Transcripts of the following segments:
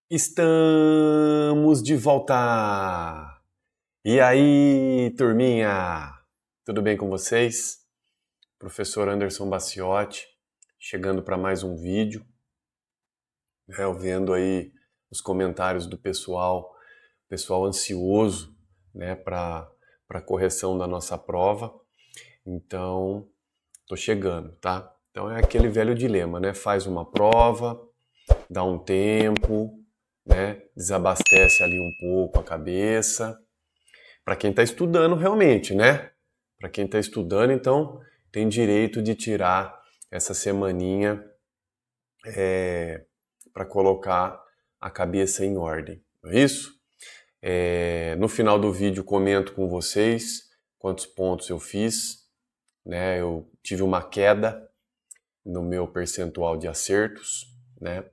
Estamos de volta! E aí, turminha? Tudo bem com vocês? Professor Anderson Baciotti, chegando para mais um vídeo, eu vendo aí os comentários do pessoal ansioso, né, para a correção da nossa prova. Então, tô chegando, tá? Então é aquele velho dilema, né? Faz uma prova, dá um tempo, né? Desabastece ali um pouco a cabeça. Para quem está estudando realmente, né? Para quem está estudando, então tem direito de tirar essa semaninha para colocar a cabeça em ordem, não é isso? No final do vídeo comento com vocês quantos pontos eu fiz, né? Eu tive uma queda no meu percentual de acertos, né?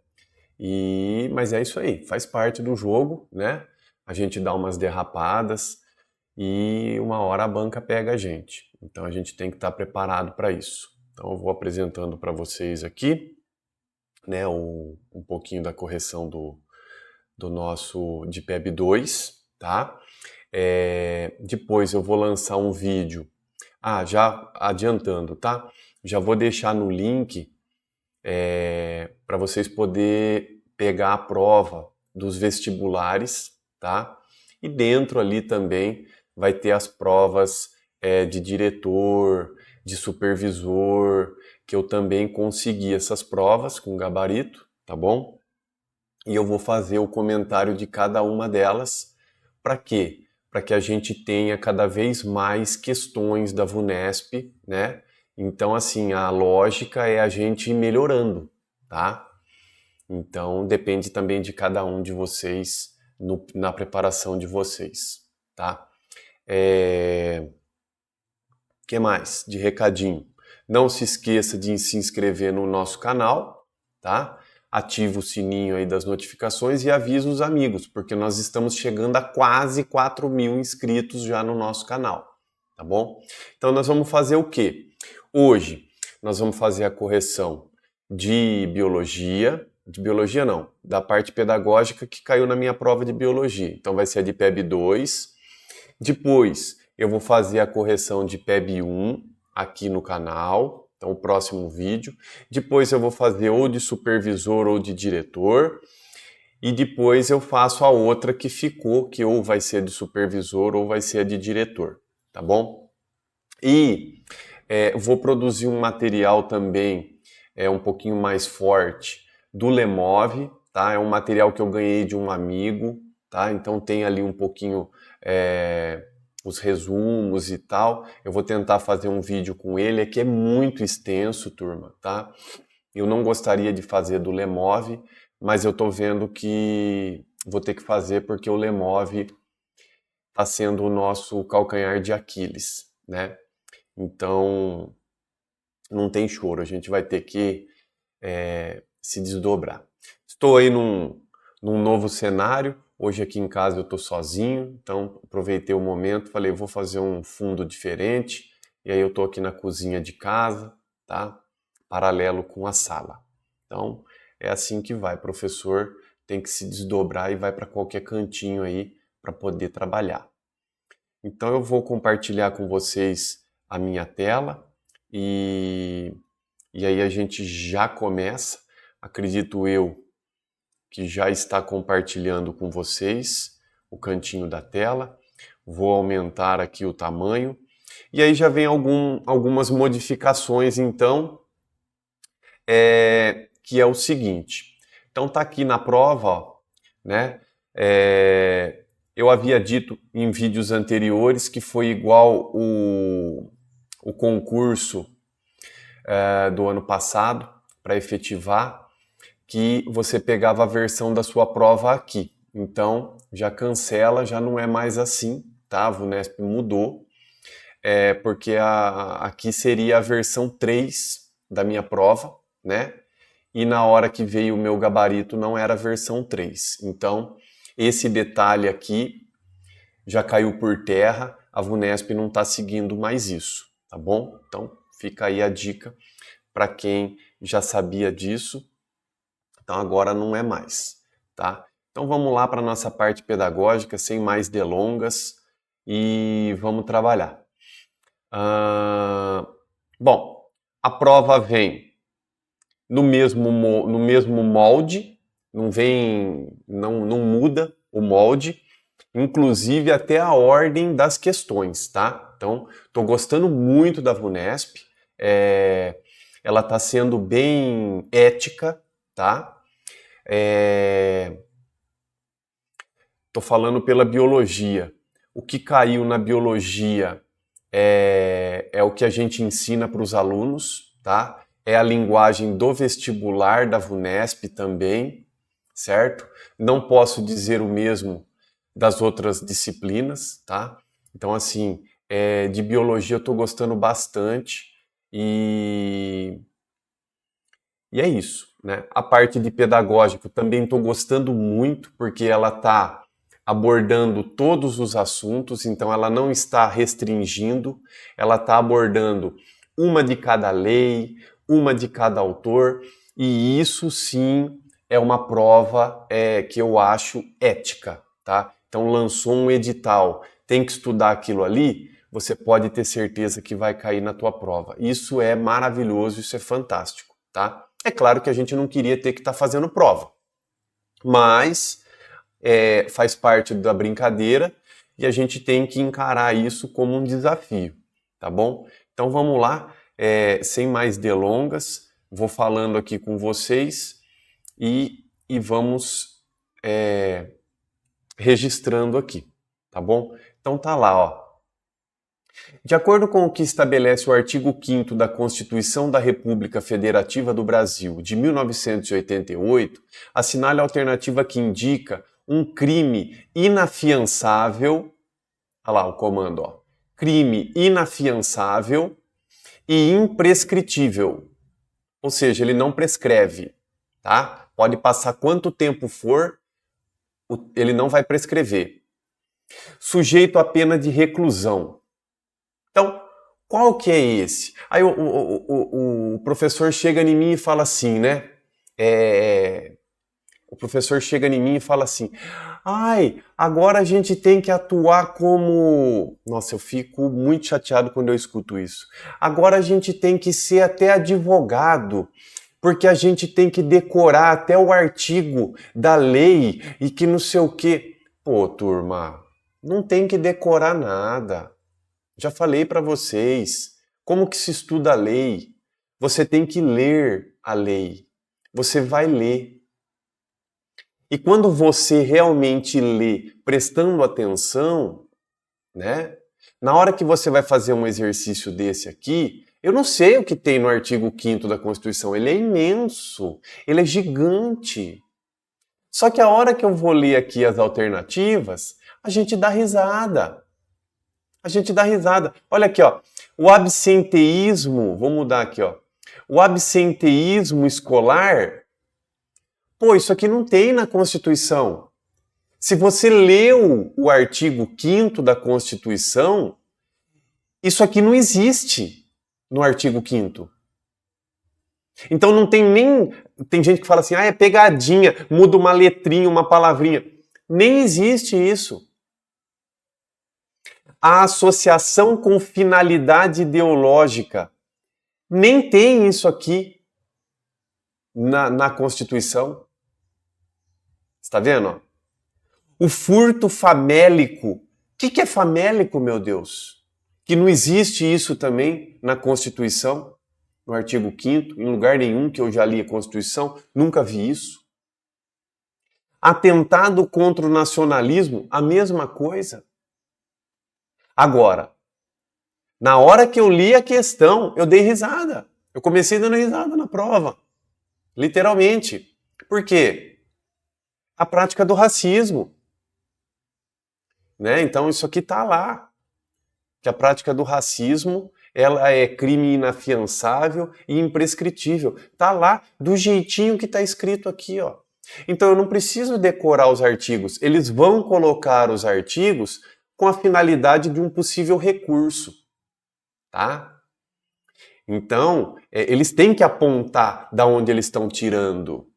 Mas é isso aí, faz parte do jogo, né? A gente dá umas derrapadas e uma hora a banca pega a gente. Então a gente tem que estar preparado para isso. Então eu vou apresentando para vocês aqui, né, um pouquinho da correção do nosso DPEB 2, tá? Depois eu vou lançar um vídeo. Já adiantando, tá? Já vou deixar no link para vocês poder pegar a prova dos vestibulares, tá? E dentro ali também vai ter as provas de diretor, de supervisor, que eu também consegui essas provas com gabarito, tá bom? E eu vou fazer o comentário de cada uma delas. Para quê? Para que a gente tenha cada vez mais questões da VUNESP, né? Então, assim, a lógica é a gente ir melhorando, tá? Então, depende também de cada um de vocês na preparação de vocês, tá? Que mais de recadinho? Não se esqueça de se inscrever no nosso canal, tá? Ativa o sininho aí das notificações e avisa os amigos, porque nós estamos chegando a quase 4.000 inscritos já no nosso canal, tá bom? Então nós vamos fazer o quê? Hoje nós vamos fazer a correção de biologia não, da parte pedagógica que caiu na minha prova de biologia. Então vai ser a de PEB 2. Depois eu vou fazer a correção de PEB 1 aqui no canal, então o próximo vídeo. Depois eu vou fazer ou de supervisor ou de diretor. E depois eu faço a outra que ficou, que ou vai ser de supervisor ou vai ser a de diretor, tá bom? E vou produzir um material também um pouquinho mais forte do Lemov, tá? É um material que eu ganhei de um amigo, tá? Então tem ali um pouquinho os resumos e tal. Eu vou tentar fazer um vídeo com ele, aqui é muito extenso, turma, tá? Eu não gostaria de fazer do Lemov, mas eu tô vendo que vou ter que fazer porque o Lemov está sendo o nosso calcanhar de Aquiles, né? Então, não tem choro, a gente vai ter que se desdobrar. Estou aí num novo cenário, hoje aqui em casa eu estou sozinho, então aproveitei o momento, falei, vou fazer um fundo diferente, e aí eu estou aqui na cozinha de casa, tá? Paralelo com a sala. Então, é assim que vai, professor tem que se desdobrar e vai para qualquer cantinho aí para poder trabalhar. Então eu vou compartilhar com vocês a minha tela e aí a gente já começa. Acredito eu que já está compartilhando com vocês o cantinho da tela. Vou aumentar aqui o tamanho. E aí já vem algumas modificações, então, que é o seguinte. Então tá aqui na prova, ó, né? Eu havia dito em vídeos anteriores que foi igual o concurso do ano passado para efetivar, que você pegava a versão da sua prova aqui. Então já cancela, já não é mais assim, tá? A VUNESP mudou, porque aqui seria a versão 3 da minha prova, né? E na hora que veio o meu gabarito não era a versão 3. Então, esse detalhe aqui já caiu por terra, a VUNESP não está seguindo mais isso, tá bom? Então, fica aí a dica para quem já sabia disso, então agora não é mais, tá? Então vamos lá para a nossa parte pedagógica, sem mais delongas, e vamos trabalhar. Bom, a prova vem no mesmo molde, não muda o molde, inclusive até a ordem das questões, tá? Então, estou gostando muito da VUNESP, ela está sendo bem ética, tá? Estou falando pela biologia. O que caiu na biologia é o que a gente ensina para os alunos, tá? É a linguagem do vestibular da VUNESP também, certo? Não posso dizer o mesmo das outras disciplinas, tá? Então, assim, de biologia eu estou gostando bastante e é isso, né? A parte de pedagógico também estou gostando muito, porque ela está abordando todos os assuntos, então ela não está restringindo, ela está abordando uma de cada lei, uma de cada autor, e isso sim é uma prova que eu acho ética, tá? Então lançou um edital, tem que estudar aquilo ali, você pode ter certeza que vai cair na tua prova. Isso é maravilhoso, isso é fantástico, tá? É claro que a gente não queria ter que estar fazendo prova, mas faz parte da brincadeira e a gente tem que encarar isso como um desafio, tá bom? Então vamos lá, sem mais delongas, vou falando aqui com vocês e vamos registrando aqui, tá bom? Então tá lá, ó. De acordo com o que estabelece o artigo 5º da Constituição da República Federativa do Brasil de 1988, assinale a alternativa que indica um crime inafiançável, olha lá o comando, ó, crime inafiançável e imprescritível, ou seja, ele não prescreve, tá? Pode passar quanto tempo for, ele não vai prescrever. Sujeito à pena de reclusão. Então, qual que é esse? Aí o professor chega em mim e fala assim, né? O professor chega em mim e fala assim, ai, agora a gente tem que atuar como... Nossa, eu fico muito chateado quando eu escuto isso. Agora a gente tem que ser até advogado, porque a gente tem que decorar até o artigo da lei e que não sei o quê. Pô, turma, não tem que decorar nada. Já falei para vocês, como que se estuda a lei? Você tem que ler a lei. Você vai ler. E quando você realmente lê, prestando atenção, né? Na hora que você vai fazer um exercício desse aqui, eu não sei o que tem no artigo 5º da Constituição, ele é imenso, ele é gigante. Só que a hora que eu vou ler aqui as alternativas, a gente dá risada. A gente dá risada. Olha aqui, ó. O absenteísmo, vou mudar aqui, ó. O absenteísmo escolar, pô, isso aqui não tem na Constituição. Se você leu o artigo 5º da Constituição, isso aqui não existe no artigo 5º. Então não tem nem... Tem gente que fala assim, é pegadinha, muda uma letrinha, uma palavrinha. Nem existe isso. A associação com finalidade ideológica. Nem tem isso aqui na Constituição. Está vendo? O furto famélico. O que é famélico, meu Deus? Que não existe isso também na Constituição, no artigo 5º, em lugar nenhum que eu já li a Constituição, nunca vi isso. Atentado contra o nacionalismo, a mesma coisa. Agora, na hora que eu li a questão, eu dei risada. Eu comecei dando risada na prova. Literalmente. Por quê? A prática do racismo. Né? Então isso aqui está lá. Que a prática do racismo ela é crime inafiançável e imprescritível. Está lá do jeitinho que está escrito aqui, ó. Então eu não preciso decorar os artigos. Eles vão colocar os artigos com a finalidade de um possível recurso, tá? Então, eles têm que apontar da onde eles estão tirando.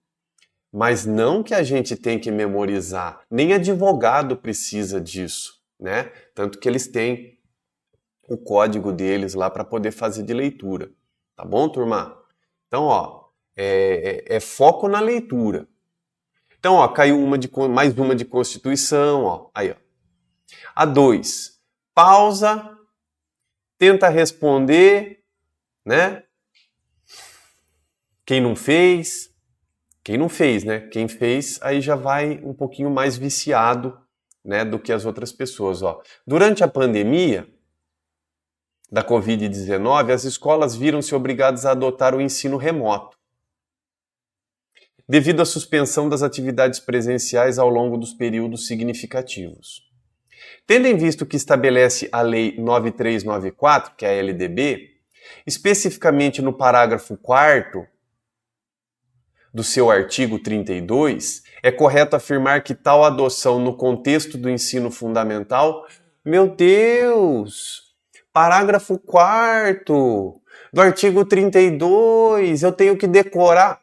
mas não que a gente tem que memorizar. Nem advogado precisa disso, né? Tanto que eles têm o código deles lá para poder fazer de leitura. Tá bom, turma? Então, ó, é foco na leitura. Então, ó, caiu mais uma de Constituição, ó. Aí, ó. A 2. Pausa, tenta responder, né? Quem não fez, né? Quem fez, aí já vai um pouquinho mais viciado, né, do que as outras pessoas, ó. Durante a pandemia da Covid-19, as escolas viram-se obrigadas a adotar o ensino remoto, devido à suspensão das atividades presenciais ao longo dos períodos significativos. Tendo em vista o que estabelece a Lei 9394, que é a LDB, especificamente no parágrafo 4º do seu artigo 32, é correto afirmar que tal adoção no contexto do ensino fundamental, meu Deus, parágrafo 4º do artigo 32, eu tenho que decorar?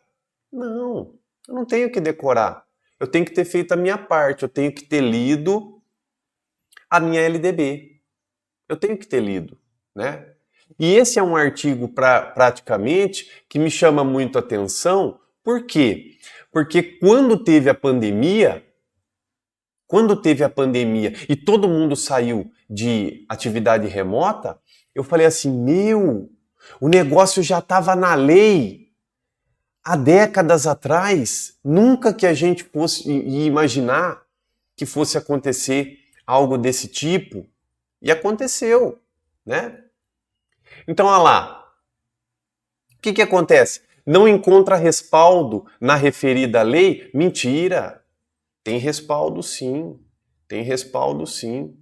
Não, eu não tenho que decorar. Eu tenho que ter feito a minha parte, eu tenho que ter lido a minha LDB. Eu tenho que ter lido, né? E esse é um artigo praticamente que me chama muito a atenção. Por quê? Porque quando teve a pandemia e todo mundo saiu de atividade remota, eu falei assim, o negócio já estava na lei há décadas atrás. Nunca que a gente fosse imaginar que fosse acontecer algo desse tipo. E aconteceu, né? Então, olha lá. O que acontece? Não encontra respaldo na referida lei? Mentira! Tem respaldo sim. Tem respaldo sim.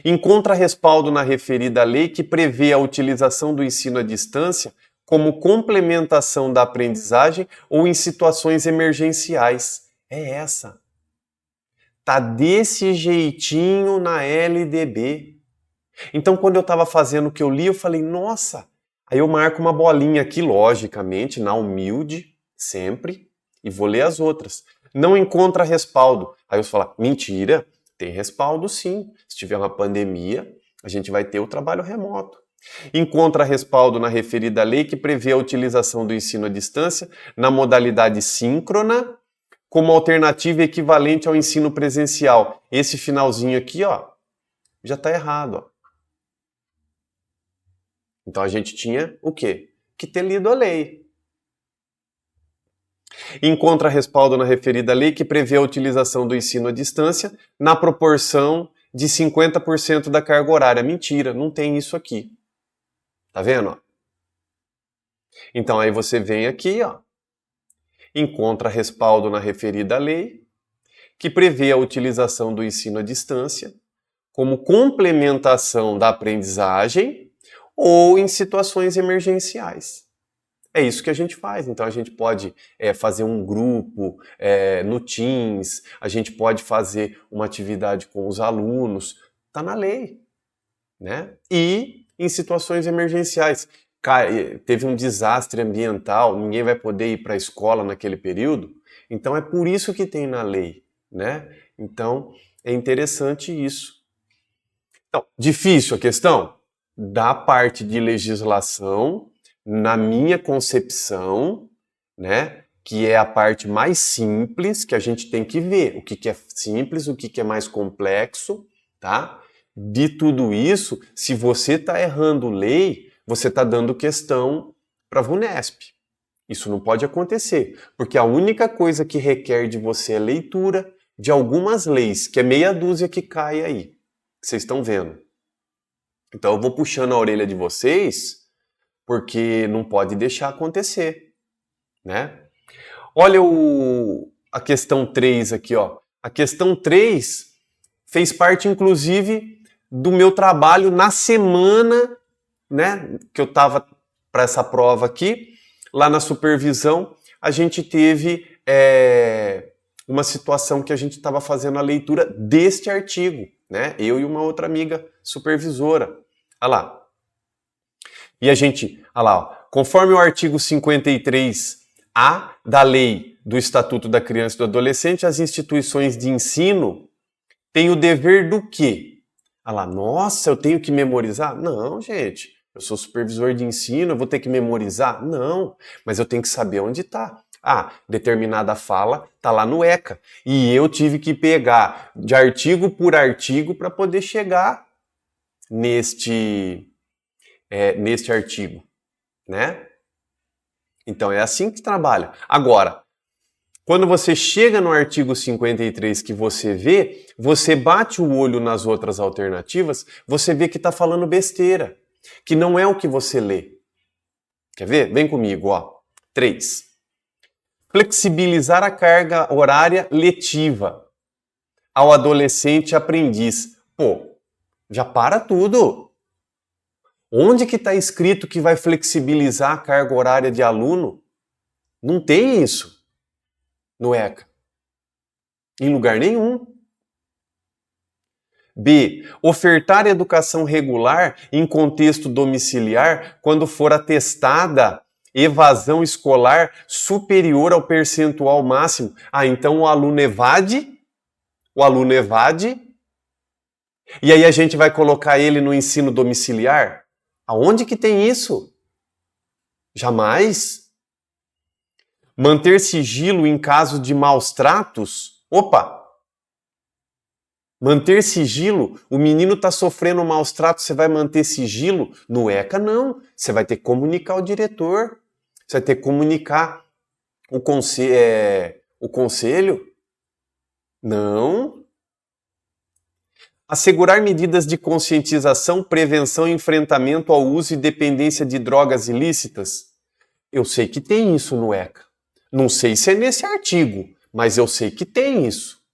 Encontra respaldo na referida lei que prevê a utilização do ensino à distância como complementação da aprendizagem ou em situações emergenciais. É essa. Tá desse jeitinho na LDB. Então, quando eu estava fazendo o que eu li, eu falei, nossa... Aí eu marco uma bolinha aqui, logicamente, na humilde, sempre, e vou ler as outras. Não encontra respaldo. Aí eu falo, mentira, tem respaldo sim. Se tiver uma pandemia, a gente vai ter o trabalho remoto. Encontra respaldo na referida lei que prevê a utilização do ensino à distância na modalidade síncrona como alternativa equivalente ao ensino presencial. Esse finalzinho aqui, ó, já está errado, ó. Então a gente tinha o quê? Que ter lido a lei. Encontra respaldo na referida lei que prevê a utilização do ensino à distância na proporção de 50% da carga horária. Mentira, não tem isso aqui. Tá vendo? Então aí você vem aqui, ó. Encontra respaldo na referida lei que prevê a utilização do ensino à distância como complementação da aprendizagem ou em situações emergenciais. É isso que a gente faz. Então a gente pode fazer um grupo no Teams, a gente pode fazer uma atividade com os alunos, está na lei, né? E em situações emergenciais. Teve um desastre ambiental, ninguém vai poder ir para a escola naquele período, então é por isso que tem na lei, né? Então é interessante isso. Então, difícil a questão? Da parte de legislação, na minha concepção, né, que é a parte mais simples que a gente tem que ver, o que é simples, o que é mais complexo, tá? De tudo isso, se você está errando lei, você está dando questão para a VUNESP. Isso não pode acontecer, porque a única coisa que requer de você é leitura de algumas leis, que é meia dúzia que cai aí, que vocês estão vendo. Então eu vou puxando a orelha de vocês, porque não pode deixar acontecer, né? Olha a questão 3 aqui, ó. A questão 3 fez parte, inclusive, do meu trabalho na semana, né, que eu estava para essa prova aqui. Lá na supervisão, a gente teve uma situação que a gente estava fazendo a leitura deste artigo, né? Eu e uma outra amiga supervisora. Olha lá. E a gente, olha lá, ó, conforme o artigo 53A da Lei do Estatuto da Criança e do Adolescente, as instituições de ensino têm o dever do quê? Ah lá, nossa, eu tenho que memorizar? Não, gente, eu sou supervisor de ensino, eu vou ter que memorizar? Não, mas eu tenho que saber onde está. Ah, determinada fala está lá no ECA. E eu tive que pegar de artigo por artigo para poder chegar neste artigo, né? Então é assim que trabalha. Agora, quando você chega no artigo 53 que você vê, você bate o olho nas outras alternativas, você vê que está falando besteira, que não é o que você lê. Quer ver? Vem comigo, ó. 3. Flexibilizar a carga horária letiva ao adolescente aprendiz. Pô, já para tudo. Onde que está escrito que vai flexibilizar a carga horária de aluno? Não tem isso no ECA. Em lugar nenhum. B. Ofertar educação regular em contexto domiciliar quando for atestada evasão escolar superior ao percentual máximo. Ah, então o aluno evade, e aí a gente vai colocar ele no ensino domiciliar? Aonde que tem isso? Jamais. Manter sigilo em caso de maus tratos? Opa! Manter sigilo? O menino está sofrendo maus tratos, você vai manter sigilo? No ECA, não. Você vai ter que comunicar o diretor. Você vai ter que comunicar o conselho. Não. Assegurar medidas de conscientização, prevenção e enfrentamento ao uso e dependência de drogas ilícitas? Eu sei que tem isso no ECA. Não sei se é nesse artigo, mas eu sei que tem isso.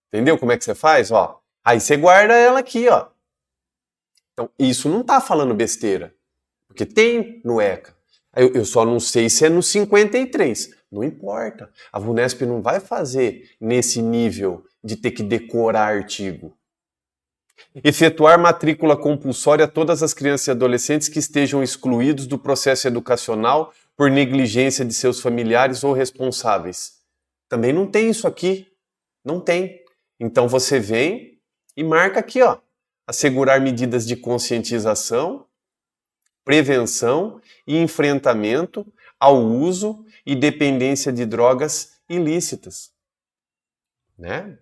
Entendeu como é que você faz? Ó, aí você guarda ela aqui, ó. Então, isso não está falando besteira, porque tem no ECA. Eu só não sei se é no 53. Não importa. A VUNESP não vai fazer nesse nível de ter que decorar artigo. Efetuar matrícula compulsória a todas as crianças e adolescentes que estejam excluídos do processo educacional por negligência de seus familiares ou responsáveis. Também não tem isso aqui. Não tem. Então você vem e marca aqui, ó. Assegurar medidas de conscientização, prevenção e enfrentamento ao uso e dependência de drogas ilícitas. Né?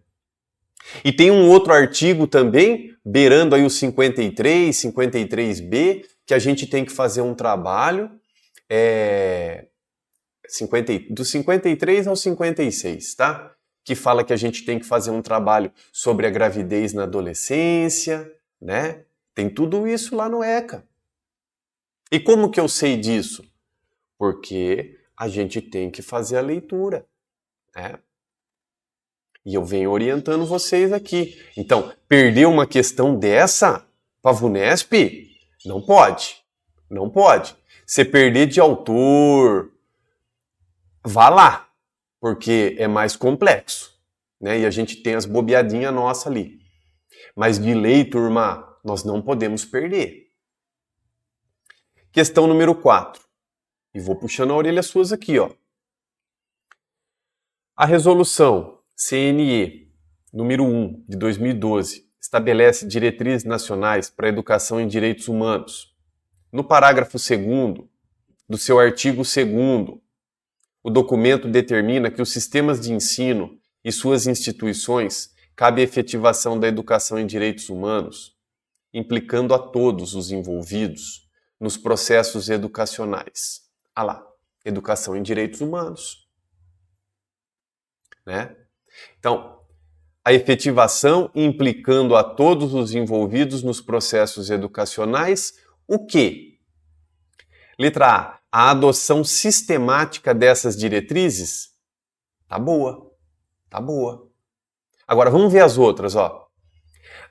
E tem um outro artigo também, beirando aí o 53, 53B, que a gente tem que fazer um trabalho do 53 ao 56, tá? Que fala que a gente tem que fazer um trabalho sobre a gravidez na adolescência, né? Tem tudo isso lá no ECA. E como que eu sei disso? Porque a gente tem que fazer a leitura, né? E eu venho orientando vocês aqui. Então, perder uma questão dessa para a VUNESP? Não pode. Não pode. Você perder de autor, vá lá, porque é mais complexo, né? E a gente tem as bobeadinhas nossas ali. Mas de lei, turma, nós não podemos perder. Questão número 4. E vou puxando a orelha suas aqui, ó. A resolução CNE, número 1, de 2012, estabelece diretrizes nacionais para a educação em direitos humanos. No parágrafo 2º do seu artigo 2º, o documento determina que os sistemas de ensino e suas instituições cabe a efetivação da educação em direitos humanos, implicando a todos os envolvidos nos processos educacionais. Ah lá, educação em direitos humanos. Né? Então, a efetivação implicando a todos os envolvidos nos processos educacionais, o quê? Letra A adoção sistemática dessas diretrizes? Tá boa, tá boa. Agora vamos ver as outras, ó.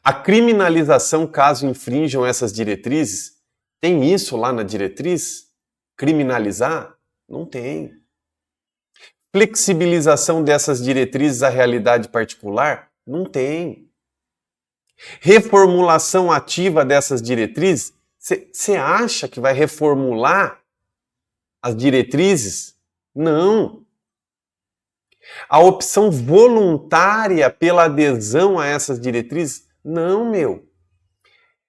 A criminalização caso infringam essas diretrizes? Tem isso lá na diretriz? Criminalizar? Não tem. Flexibilização dessas diretrizes à realidade particular? Não tem. Reformulação ativa dessas diretrizes? Você acha que vai reformular as diretrizes? Não. A opção voluntária pela adesão a essas diretrizes? Não, meu.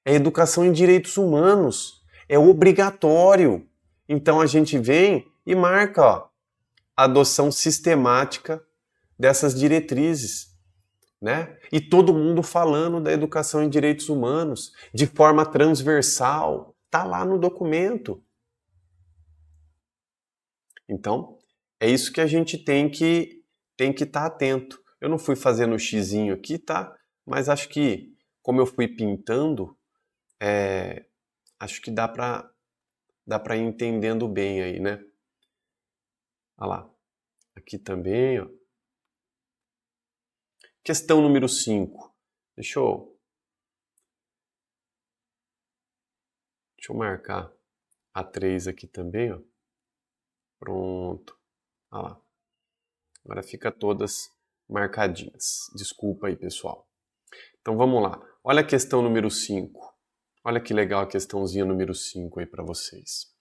É educação em direitos humanos. É obrigatório. Então a gente vem e marca, ó, a adoção sistemática dessas diretrizes, né? E todo mundo falando da educação em direitos humanos de forma transversal. Tá lá no documento. Então, é isso que a gente tem que estar atento. Eu não fui fazendo o xizinho aqui, tá? Mas acho que, como eu fui pintando, acho que dá para ir entendendo bem aí, né? Olha lá. Aqui também, ó. Questão número 5. Deixa eu marcar a 3 aqui também, ó. Pronto. Olha lá. Agora fica todas marcadinhas. Desculpa aí, pessoal. Então vamos lá. Olha a questão número 5. Olha que legal a questãozinha número 5 aí para vocês.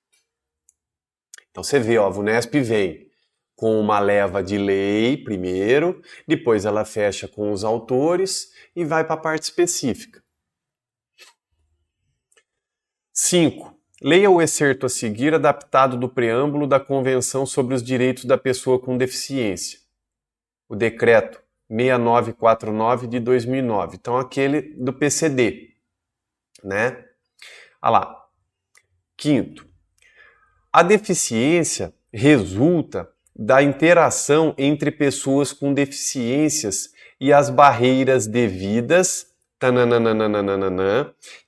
Então você vê, ó, a VUNESP vem com uma leva de lei primeiro, depois ela fecha com os autores e vai para a parte específica. 5. Leia o excerto a seguir adaptado do preâmbulo da Convenção sobre os Direitos da Pessoa com Deficiência, o Decreto 6949 de 2009. Então aquele do PCD, né? Olha lá. 5. A deficiência resulta da interação entre pessoas com deficiências e as barreiras devidas,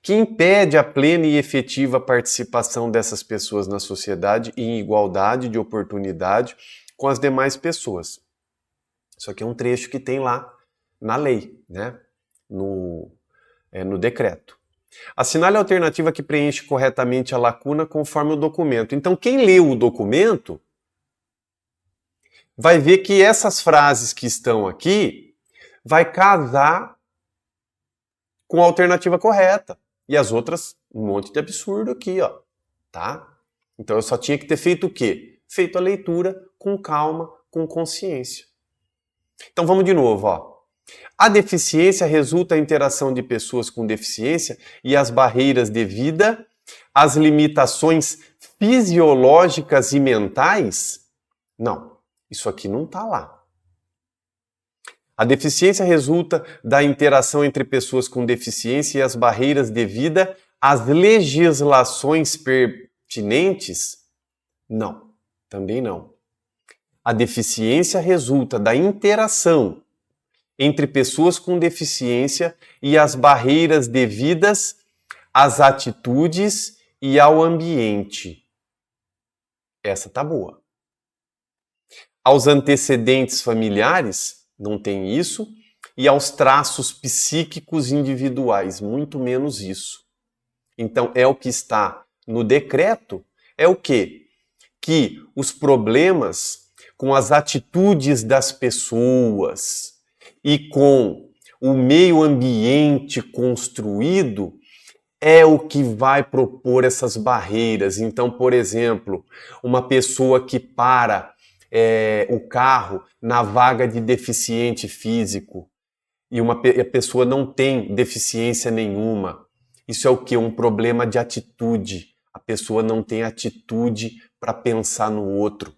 que impede a plena e efetiva participação dessas pessoas na sociedade em igualdade de oportunidade com as demais pessoas. Isso aqui é um trecho que tem lá na lei, né? No decreto. Assinale a alternativa que preenche corretamente a lacuna conforme o documento. Então, quem leu o documento vai ver que essas frases que estão aqui vai casar com a alternativa correta. E as outras, um monte de absurdo aqui, ó. Tá? Então, eu só tinha que ter feito o quê? Feito a leitura com calma, com consciência. Então, vamos de novo, ó. A deficiência resulta da interação de pessoas com deficiência e as barreiras de vida, as limitações fisiológicas e mentais? Não, isso aqui não está lá. A deficiência resulta da interação entre pessoas com deficiência e as barreiras de vida, as legislações pertinentes? Não, também não. A deficiência resulta da interação entre pessoas com deficiência e as barreiras devidas às atitudes e ao ambiente. Essa tá boa. Aos antecedentes familiares, não tem isso, e aos traços psíquicos individuais, muito menos isso. Então, é o que está no decreto, é o quê? Que os problemas com as atitudes das pessoas e com o meio ambiente construído é o que vai propor essas barreiras. Então, por exemplo, uma pessoa que para o carro na vaga de deficiente físico e a pessoa não tem deficiência nenhuma. Isso é o quê? Um problema de atitude. A pessoa não tem atitude para pensar no outro.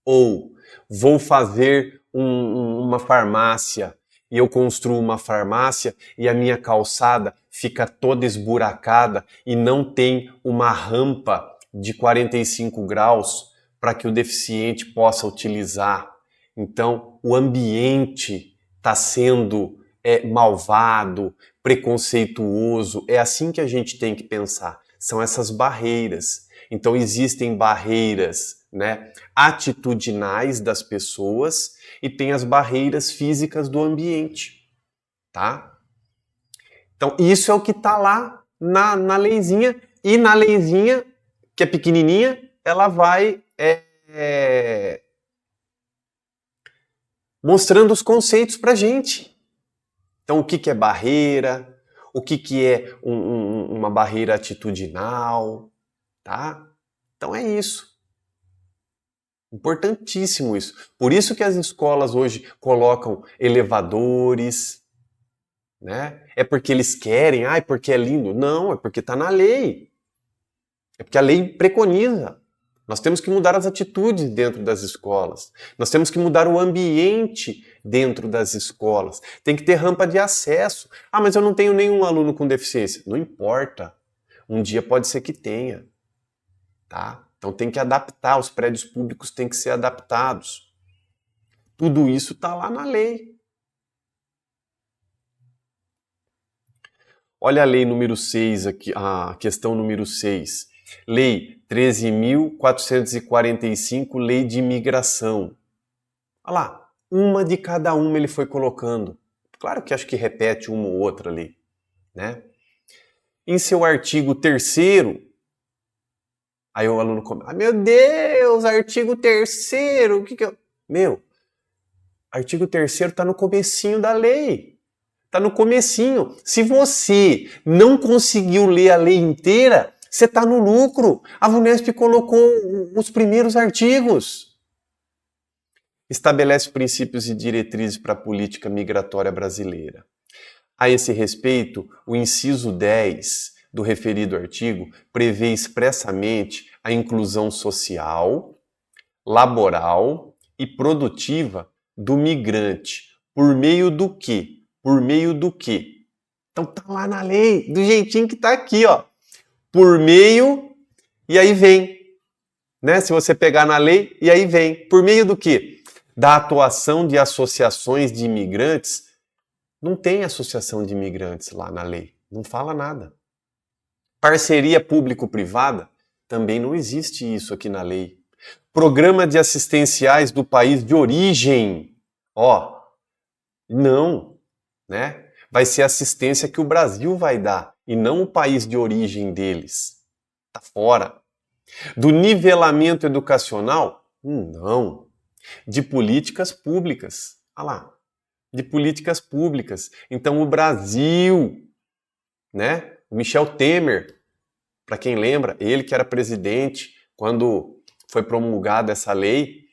Ou vou fazer uma farmácia e eu construo uma farmácia e a minha calçada fica toda esburacada e não tem uma rampa de 45 graus para que o deficiente possa utilizar. Então, o ambiente está sendo malvado, preconceituoso. É assim que a gente tem que pensar. São essas barreiras. Então, existem barreiras, né, atitudinais das pessoas e tem as barreiras físicas do ambiente, tá? Então, isso é o que está lá na leizinha, e na leizinha, que é pequenininha, ela vai mostrando os conceitos pra gente. Então, o que é barreira, o que é uma barreira atitudinal, tá? Então é isso. Importantíssimo isso. Por isso que as escolas hoje colocam elevadores, né? É porque eles querem, porque é lindo. Não, é porque está na lei. É porque a lei preconiza. Nós temos que mudar as atitudes dentro das escolas. Nós temos que mudar o ambiente dentro das escolas. Tem que ter rampa de acesso. Mas eu não tenho nenhum aluno com deficiência. Não importa. Um dia pode ser que tenha. Tá? Então tem que adaptar, os prédios públicos têm que ser adaptados. Tudo isso está lá na lei. Olha a lei número 6 aqui, a questão número 6. Lei 13.445, lei de imigração. Olha lá, uma de cada uma ele foi colocando. Claro que acho que repete uma ou outra ali, né? Em seu artigo 3º, aí o aluno começa, meu Deus, artigo 3º, o que é? Meu, artigo 3º está no comecinho da lei. Está no comecinho. Se você não conseguiu ler a lei inteira, você está no lucro. A VUNESP colocou os primeiros artigos. Estabelece princípios e diretrizes para a política migratória brasileira. A esse respeito, o inciso 10 do referido artigo prevê expressamente a inclusão social, laboral e produtiva do migrante. Por meio do quê? Por meio do quê? Então tá lá na lei, do jeitinho que tá aqui, ó. Por meio, e aí vem. Né? Se você pegar na lei, e aí vem. Por meio do quê? Da atuação de associações de imigrantes. Não tem associação de imigrantes lá na lei. Não fala nada. Parceria público-privada? Também não existe isso aqui na lei. Programa de assistenciais do país de origem? Não. Né? Vai ser assistência que o Brasil vai dar e não o país de origem deles. Tá fora. Do nivelamento educacional? Não. De políticas públicas. Olha lá. De políticas públicas. Então o Brasil, né? O Michel Temer, para quem lembra, ele que era presidente quando foi promulgada essa lei,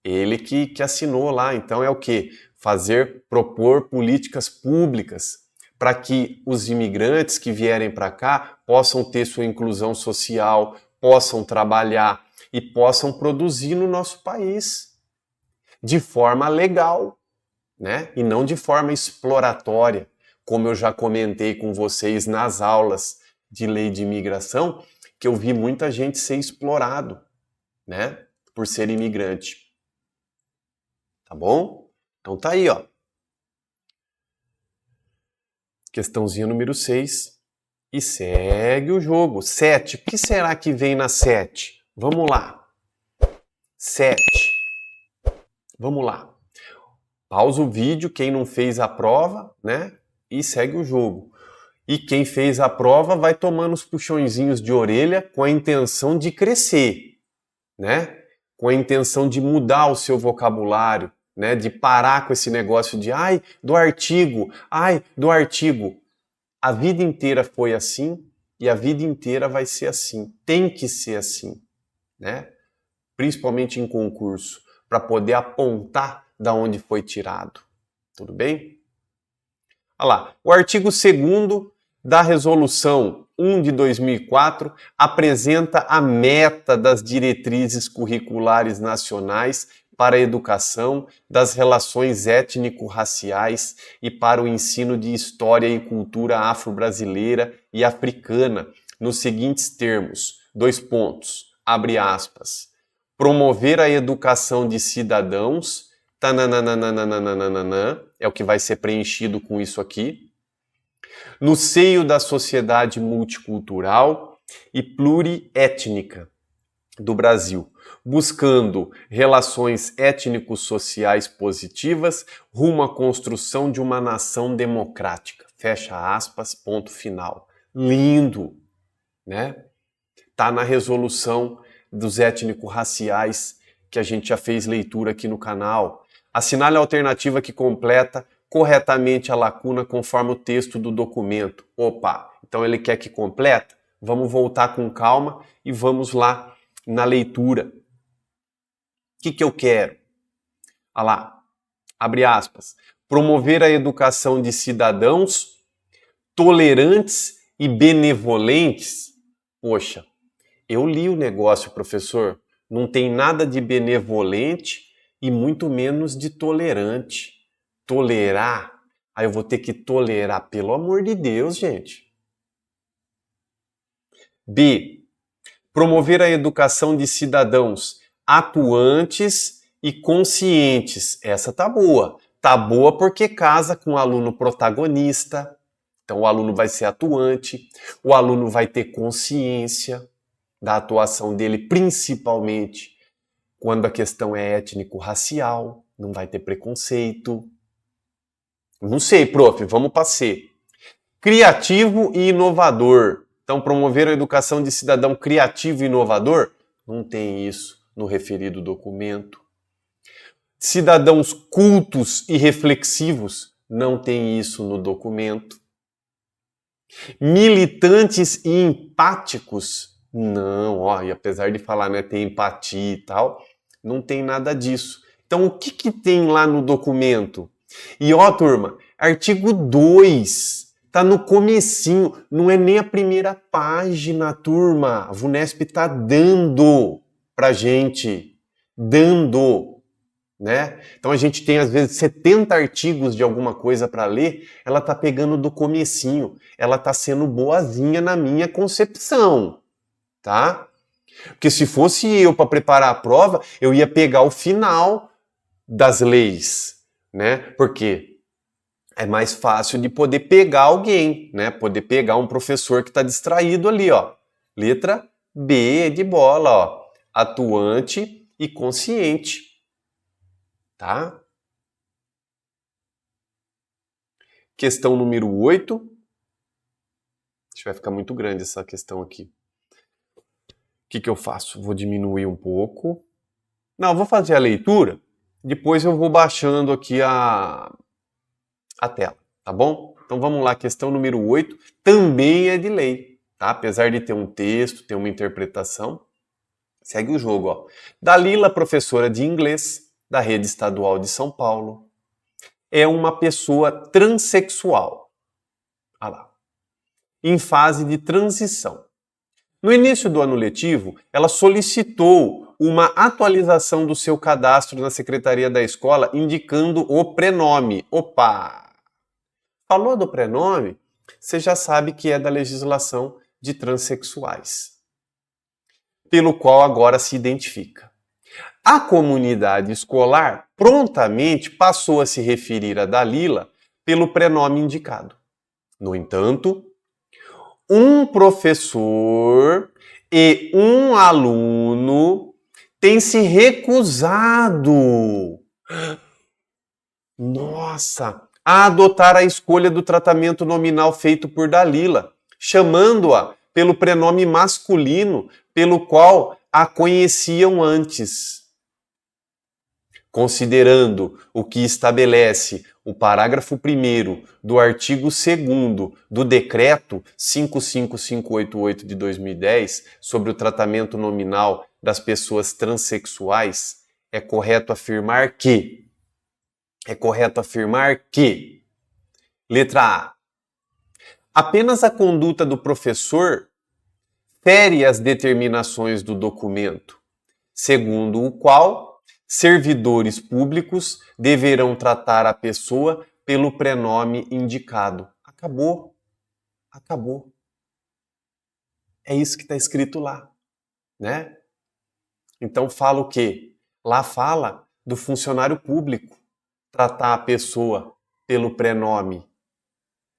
ele que assinou lá. Então é o quê? Propor políticas públicas para que os imigrantes que vierem para cá possam ter sua inclusão social, possam trabalhar e possam produzir no nosso país de forma legal, né? E não de forma exploratória, como eu já comentei com vocês nas aulas de lei de imigração, que eu vi muita gente ser explorado, né? Por ser imigrante. Tá bom? Então tá aí, ó. Questãozinha número 6. E segue o jogo. 7. O que será que vem na 7? Vamos lá. 7. Vamos lá. Pausa o vídeo, quem não fez a prova, né? E segue o jogo. E quem fez a prova vai tomando os puxõezinhos de orelha com a intenção de crescer, né? Com a intenção de mudar o seu vocabulário, né, de parar com esse negócio de do artigo. A vida inteira foi assim e a vida inteira vai ser assim. Tem que ser assim, né? Principalmente em concurso, para poder apontar da onde foi tirado. Tudo bem? Olha lá, o artigo 2º da Resolução 1 de 2004 apresenta a meta das diretrizes curriculares nacionais para a educação, das relações étnico-raciais e para o ensino de história e cultura afro-brasileira e africana, nos seguintes termos, 2 pontos, abre aspas, promover a educação de cidadãos, é o que vai ser preenchido com isso aqui, no seio da sociedade multicultural e pluriétnica do Brasil, buscando relações étnico-sociais positivas rumo à construção de uma nação democrática. Fecha aspas, ponto final. Lindo, né? Tá na resolução dos étnico-raciais que a gente já fez leitura aqui no canal. Assinale a alternativa que completa corretamente a lacuna conforme o texto do documento. Opa, então ele quer que completa? Vamos voltar com calma e vamos lá na leitura. que eu quero? Olha lá, abre aspas. Promover a educação de cidadãos tolerantes e benevolentes. Poxa, eu li o negócio, professor. Não tem nada de benevolente e muito menos de tolerante. Tolerar? Aí eu vou ter que tolerar, pelo amor de Deus, gente. B. Promover a educação de cidadãos atuantes e conscientes. Essa tá boa. Tá boa porque casa com o aluno protagonista. Então o aluno vai ser atuante, o aluno vai ter consciência da atuação dele, principalmente quando a questão é étnico-racial, não vai ter preconceito. Não sei, prof, vamos para C. Criativo e inovador. Então, promover a educação de cidadão criativo e inovador? Não tem isso no referido documento. Cidadãos cultos e reflexivos? Não tem isso no documento. Militantes e empáticos? Não, ó, e apesar de falar, né, ter empatia e tal, não tem nada disso. Então, o que tem lá no documento? E ó, turma, artigo 2, tá no comecinho, não é nem a primeira página, turma. A VUNESP tá dando pra gente, né? Então a gente tem às vezes 70 artigos de alguma coisa para ler, ela tá pegando do comecinho, ela tá sendo boazinha na minha concepção, tá? Porque se fosse eu para preparar a prova, eu ia pegar o final das leis, né? Porque é mais fácil de poder pegar alguém, né? Poder pegar um professor que está distraído ali, ó. Letra B de bola, ó. Atuante e consciente. Tá? Questão número 8. Acho que vai ficar muito grande essa questão aqui. O que eu faço? Vou diminuir um pouco. Não, vou fazer a leitura, depois eu vou baixando aqui a tela, tá bom? Então vamos lá, questão número 8, também é de lei, tá? Apesar de ter um texto, ter uma interpretação, segue o jogo, ó. Dalila, professora de inglês da Rede Estadual de São Paulo, é uma pessoa transexual. Olha lá. Em fase de transição. No início do ano letivo, ela solicitou uma atualização do seu cadastro na secretaria da escola, indicando o prenome. Opa! Falou do prenome? Você já sabe que é da legislação de transexuais, pelo qual agora se identifica. A comunidade escolar prontamente passou a se referir a Dalila pelo prenome indicado. No entanto, um professor e um aluno têm se recusado, nossa, a adotar a escolha do tratamento nominal feito por Dalila, chamando-a pelo prenome masculino pelo qual a conheciam antes. Considerando o que estabelece o parágrafo 1º do artigo 2º do Decreto 55588 de 2010 sobre o tratamento nominal das pessoas transexuais, é correto afirmar que letra A, apenas a conduta do professor fere as determinações do documento, segundo o qual servidores públicos deverão tratar a pessoa pelo prenome indicado. Acabou. Acabou. É isso que está escrito lá, né? Então fala o quê? Lá fala do funcionário público tratar a pessoa pelo prenome.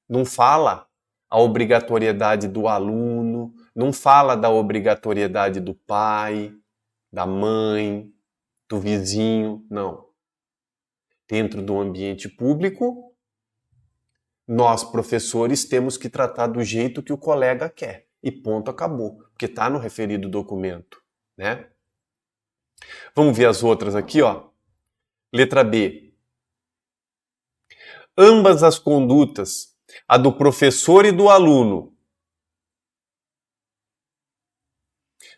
Não fala a obrigatoriedade do aluno, não fala da obrigatoriedade do pai, da mãe, do vizinho, não. Dentro do ambiente público, nós, professores, temos que tratar do jeito que o colega quer. E ponto, acabou. Porque está no referido documento, né? Vamos ver as outras aqui, ó. Letra B. Ambas as condutas, a do professor e do aluno,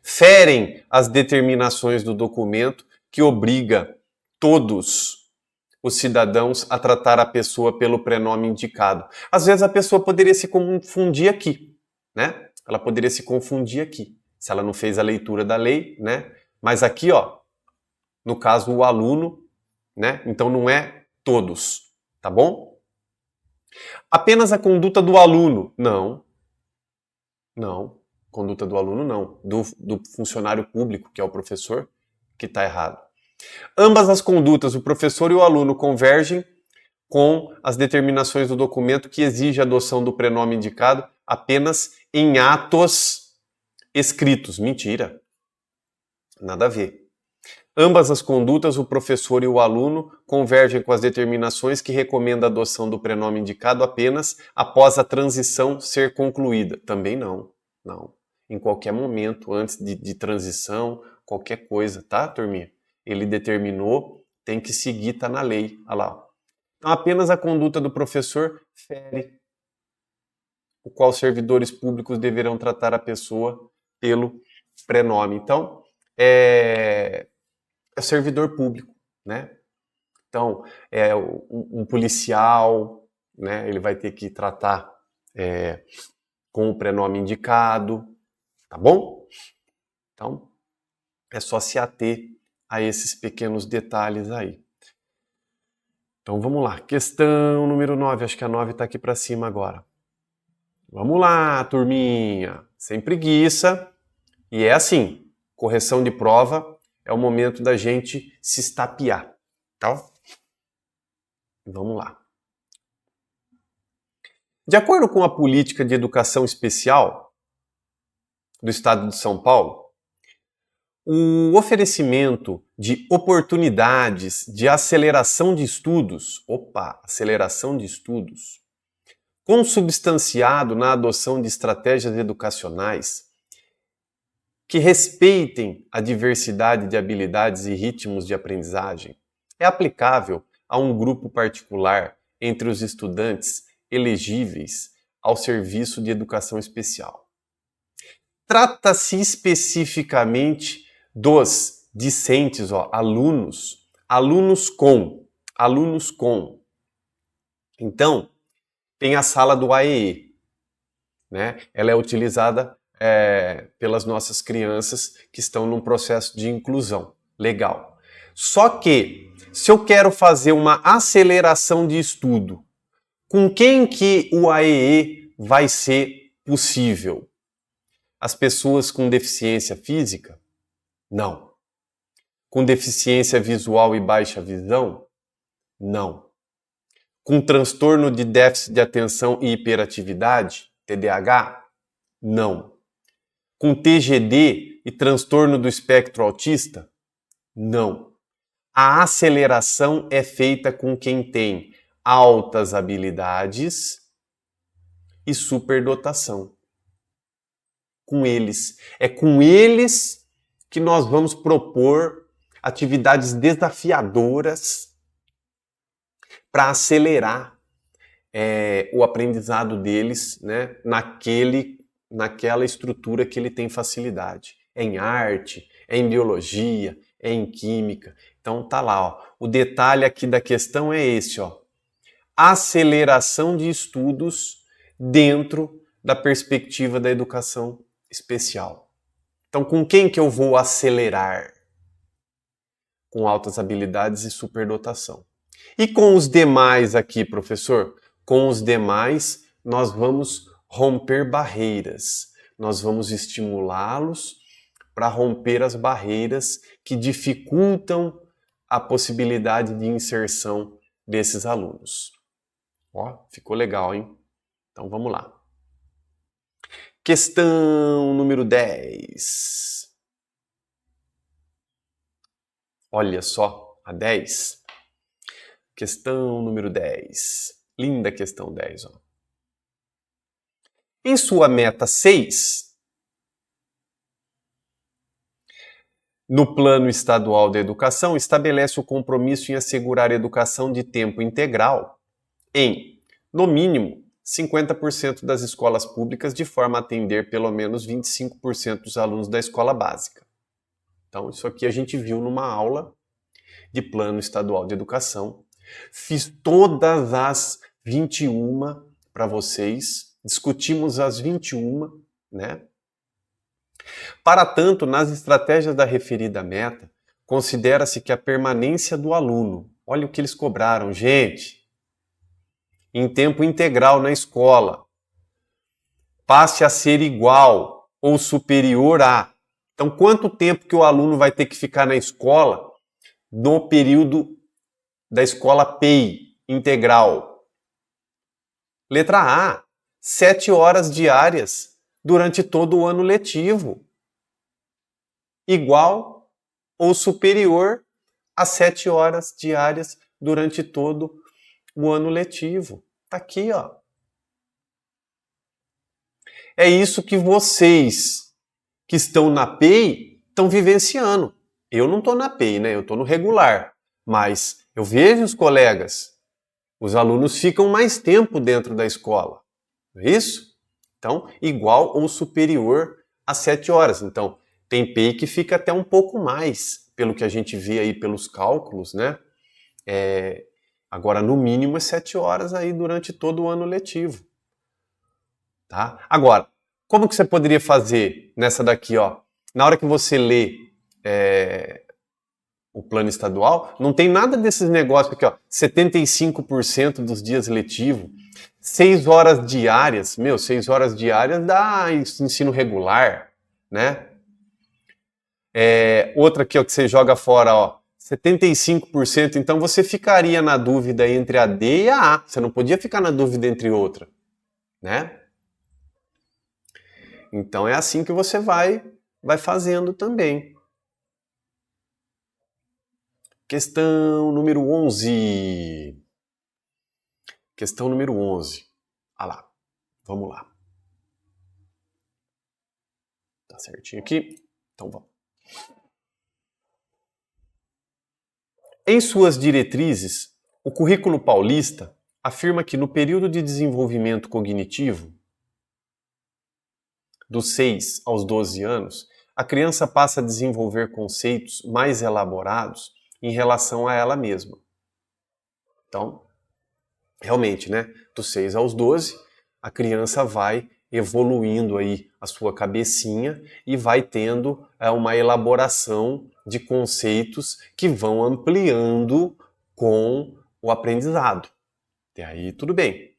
ferem as determinações do documento que obriga todos os cidadãos a tratar a pessoa pelo prenome indicado. Às vezes a pessoa poderia se confundir aqui, né? Ela poderia se confundir aqui, se ela não fez a leitura da lei, né? Mas aqui, ó, no caso o aluno, né? Então não é todos, tá bom? Apenas a conduta do aluno. Não. Conduta do aluno não. Do funcionário público, que é o professor, que está errado. Ambas as condutas, o professor e o aluno, convergem com as determinações do documento que exige a adoção do prenome indicado apenas em atos escritos. Mentira. Nada a ver. Ambas as condutas, o professor e o aluno, convergem com as determinações que recomendam a adoção do prenome indicado apenas após a transição ser concluída. Também não. Em qualquer momento, antes de transição, qualquer coisa, tá, turminha? Ele determinou, tem que seguir, tá na lei. Olha lá. Então, apenas a conduta do professor fere o qual servidores públicos deverão tratar a pessoa pelo prenome. Então, é servidor público, né? Então, um policial, né? Ele vai ter que tratar com o prenome indicado, tá bom? Então, é só se ater a esses pequenos detalhes aí. Então, vamos lá. Questão número 9. Acho que a 9 está aqui para cima agora. Vamos lá, turminha. Sem preguiça. E é assim, correção de prova é o momento da gente se estapear, tá? Vamos lá. De acordo com a política de educação especial do Estado de São Paulo, o oferecimento de oportunidades de aceleração de estudos, consubstanciado na adoção de estratégias educacionais que respeitem a diversidade de habilidades e ritmos de aprendizagem, é aplicável a um grupo particular entre os estudantes elegíveis ao serviço de educação especial. Trata-se especificamente dos discentes, alunos com. Então, tem a sala do AEE, né? Ela é utilizada pelas nossas crianças que estão num processo de inclusão. Legal. Só que, se eu quero fazer uma aceleração de estudo, com quem que o AEE vai ser possível? As pessoas com deficiência física? Não. Com deficiência visual e baixa visão? Não. Com transtorno de déficit de atenção e hiperatividade? TDAH? Não. Com TGD e transtorno do espectro autista? Não. A aceleração é feita com quem tem altas habilidades e superdotação. Com eles. É com eles que nós vamos propor atividades desafiadoras para acelerar o aprendizado deles, né, naquela estrutura que ele tem facilidade. É em arte, é em biologia, é em química. Então tá lá, ó. O detalhe aqui da questão é esse, ó. Aceleração de estudos dentro da perspectiva da educação especial. Então, com quem que eu vou acelerar? Com altas habilidades e superdotação. E com os demais aqui, professor? Com os demais, nós vamos romper barreiras. Nós vamos estimulá-los para romper as barreiras que dificultam a possibilidade de inserção desses alunos. Ó, ficou legal, hein? Então, vamos lá. Questão número 10. Olha só, a 10. Questão número 10. Linda questão 10, ó. Em sua meta 6, no Plano Estadual da Educação, estabelece o compromisso em assegurar a educação de tempo integral em, no mínimo, 50% das escolas públicas, de forma a atender pelo menos 25% dos alunos da escola básica. Então, isso aqui a gente viu numa aula, de Plano Estadual de Educação. Fiz todas as 21 para vocês, discutimos as 21, né? Para tanto, nas estratégias da referida meta, considera-se que a permanência do aluno, olha o que eles cobraram, gente, em tempo integral na escola, passe a ser igual ou superior a. Então, quanto tempo que o aluno vai ter que ficar na escola no período da escola PEI integral? Letra A, 7 horas diárias durante todo o ano letivo. Igual ou superior a 7 horas diárias durante todo o ano letivo. Tá aqui, ó. É isso que vocês que estão na PEI estão vivenciando. Eu não estou na PEI, né? Eu estou no regular. Mas eu vejo os colegas. Os alunos ficam mais tempo dentro da escola. Não é isso? Então, igual ou superior a 7 horas. Então, tem PEI que fica até um pouco mais, pelo que a gente vê aí pelos cálculos, né? Agora, no mínimo, é 7 horas aí durante todo o ano letivo. Tá? Agora, como que você poderia fazer nessa daqui, ó? Na hora que você lê o plano estadual, não tem nada desses negócios aqui, ó. 75% dos dias letivos, 6 horas diárias. 6 horas diárias dá ensino regular, né? Outra aqui, ó, que você joga fora, ó. 75%, então você ficaria na dúvida entre a D e a A. Você não podia ficar na dúvida entre outra, né? Então é assim que você vai fazendo também. Questão número 11. Questão número 11. Ah lá, vamos lá. Tá certinho aqui? Então vamos. Em suas diretrizes, o currículo paulista afirma que no período de desenvolvimento cognitivo, dos 6 aos 12 anos, a criança passa a desenvolver conceitos mais elaborados em relação a ela mesma. Então, realmente, né, dos 6 aos 12, a criança vai evoluindo aí a sua cabecinha e vai tendo uma elaboração de conceitos que vão ampliando com o aprendizado. E aí tudo bem.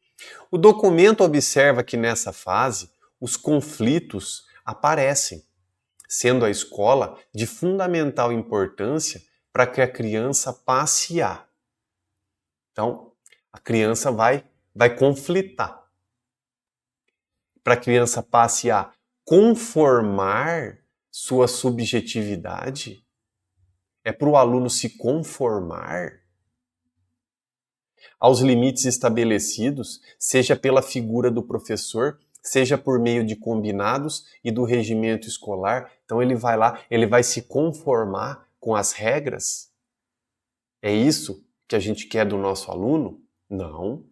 O documento observa que nessa fase os conflitos aparecem, sendo a escola de fundamental importância para que a criança passe a. Então, a criança vai conflitar. Para a criança passe a conformar sua subjetividade? É para o aluno se conformar aos limites estabelecidos, seja pela figura do professor, seja por meio de combinados e do regimento escolar. Então ele vai lá, ele vai se conformar com as regras? É isso que a gente quer do nosso aluno? Não.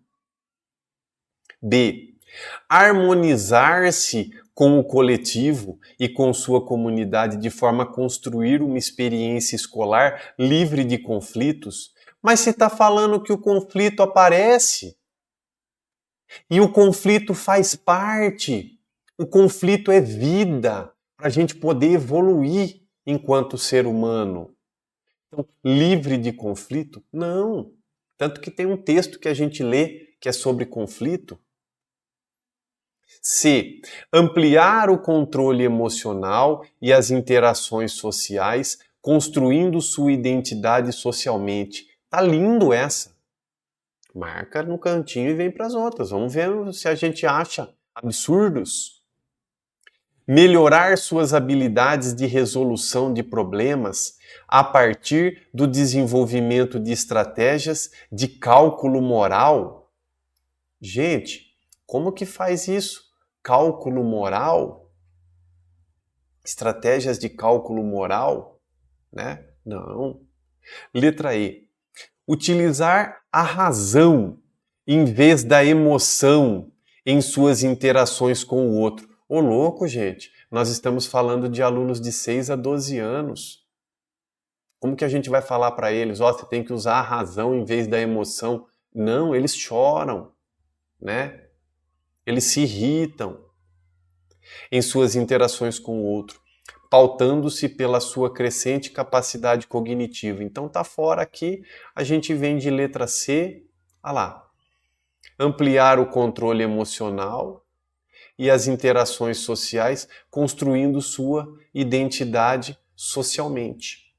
B. Harmonizar-se com o coletivo e com sua comunidade de forma a construir uma experiência escolar livre de conflitos. Mas você está falando que o conflito aparece. E o conflito faz parte. O conflito é vida para a gente poder evoluir enquanto ser humano. Então, livre de conflito? Não. Tanto que tem um texto que a gente lê que é sobre conflito. C. Ampliar o controle emocional e as interações sociais, construindo sua identidade socialmente. Tá lindo essa. Marca no cantinho e vem para as outras. Vamos ver se a gente acha absurdos. Melhorar suas habilidades de resolução de problemas a partir do desenvolvimento de estratégias de cálculo moral. Gente, como que faz isso? Cálculo moral? Estratégias de cálculo moral? Né? Não. Letra E. Utilizar a razão em vez da emoção em suas interações com o outro. Ô louco, gente, nós estamos falando de alunos de 6 a 12 anos. Como que a gente vai falar para eles, ó, você tem que usar a razão em vez da emoção? Não, eles choram, né? Eles se irritam em suas interações com o outro, pautando-se pela sua crescente capacidade cognitiva. Então tá fora aqui, a gente vem de letra C, olha lá, ampliar o controle emocional e as interações sociais, construindo sua identidade socialmente.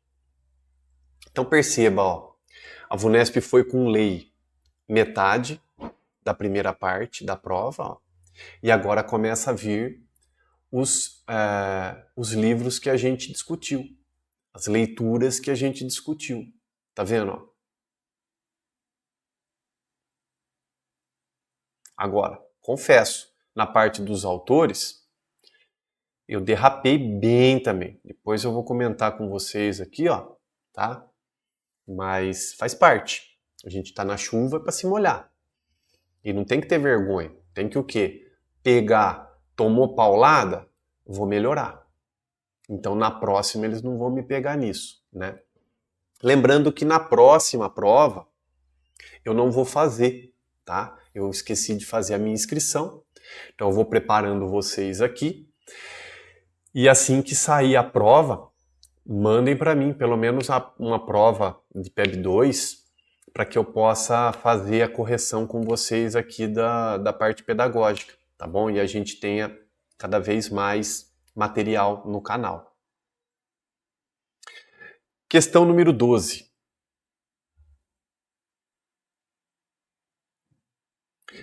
Então perceba, ó, a VUNESP foi com lei metade da primeira parte da prova, ó, e agora começa a vir os livros que a gente discutiu, as leituras que a gente discutiu. Tá vendo? Ó? Agora, confesso, na parte dos autores, eu derrapei bem também. Depois eu vou comentar com vocês aqui, ó, tá? Mas faz parte. A gente tá na chuva para se molhar. E não tem que ter vergonha. Tem que o quê? Pegar, tomou paulada, vou melhorar. Então na próxima eles não vão me pegar nisso, né? Lembrando que na próxima prova eu não vou fazer, tá? Eu esqueci de fazer a minha inscrição. Então eu vou preparando vocês aqui. E assim que sair a prova, mandem para mim pelo menos uma prova de PEB 2 para que eu possa fazer a correção com vocês aqui da parte pedagógica, tá bom? E a gente tenha cada vez mais material no canal. Questão número 12.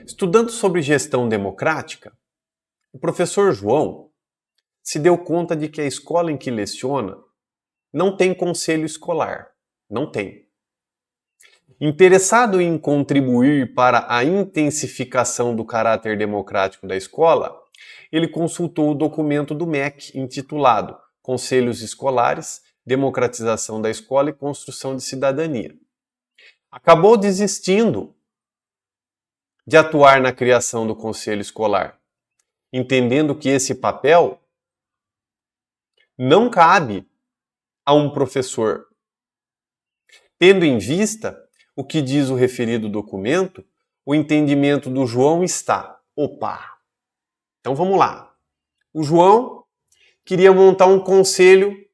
Estudando sobre gestão democrática, o professor João se deu conta de que a escola em que leciona não tem conselho escolar. Não tem. Interessado em contribuir para a intensificação do caráter democrático da escola, ele consultou o documento do MEC intitulado Conselhos Escolares, Democratização da Escola e Construção de Cidadania. Acabou desistindo de atuar na criação do conselho escolar, entendendo que esse papel não cabe a um professor. Tendo em vista o que diz o referido documento, o entendimento do João está: opa! Então vamos lá. O João queria montar um conselho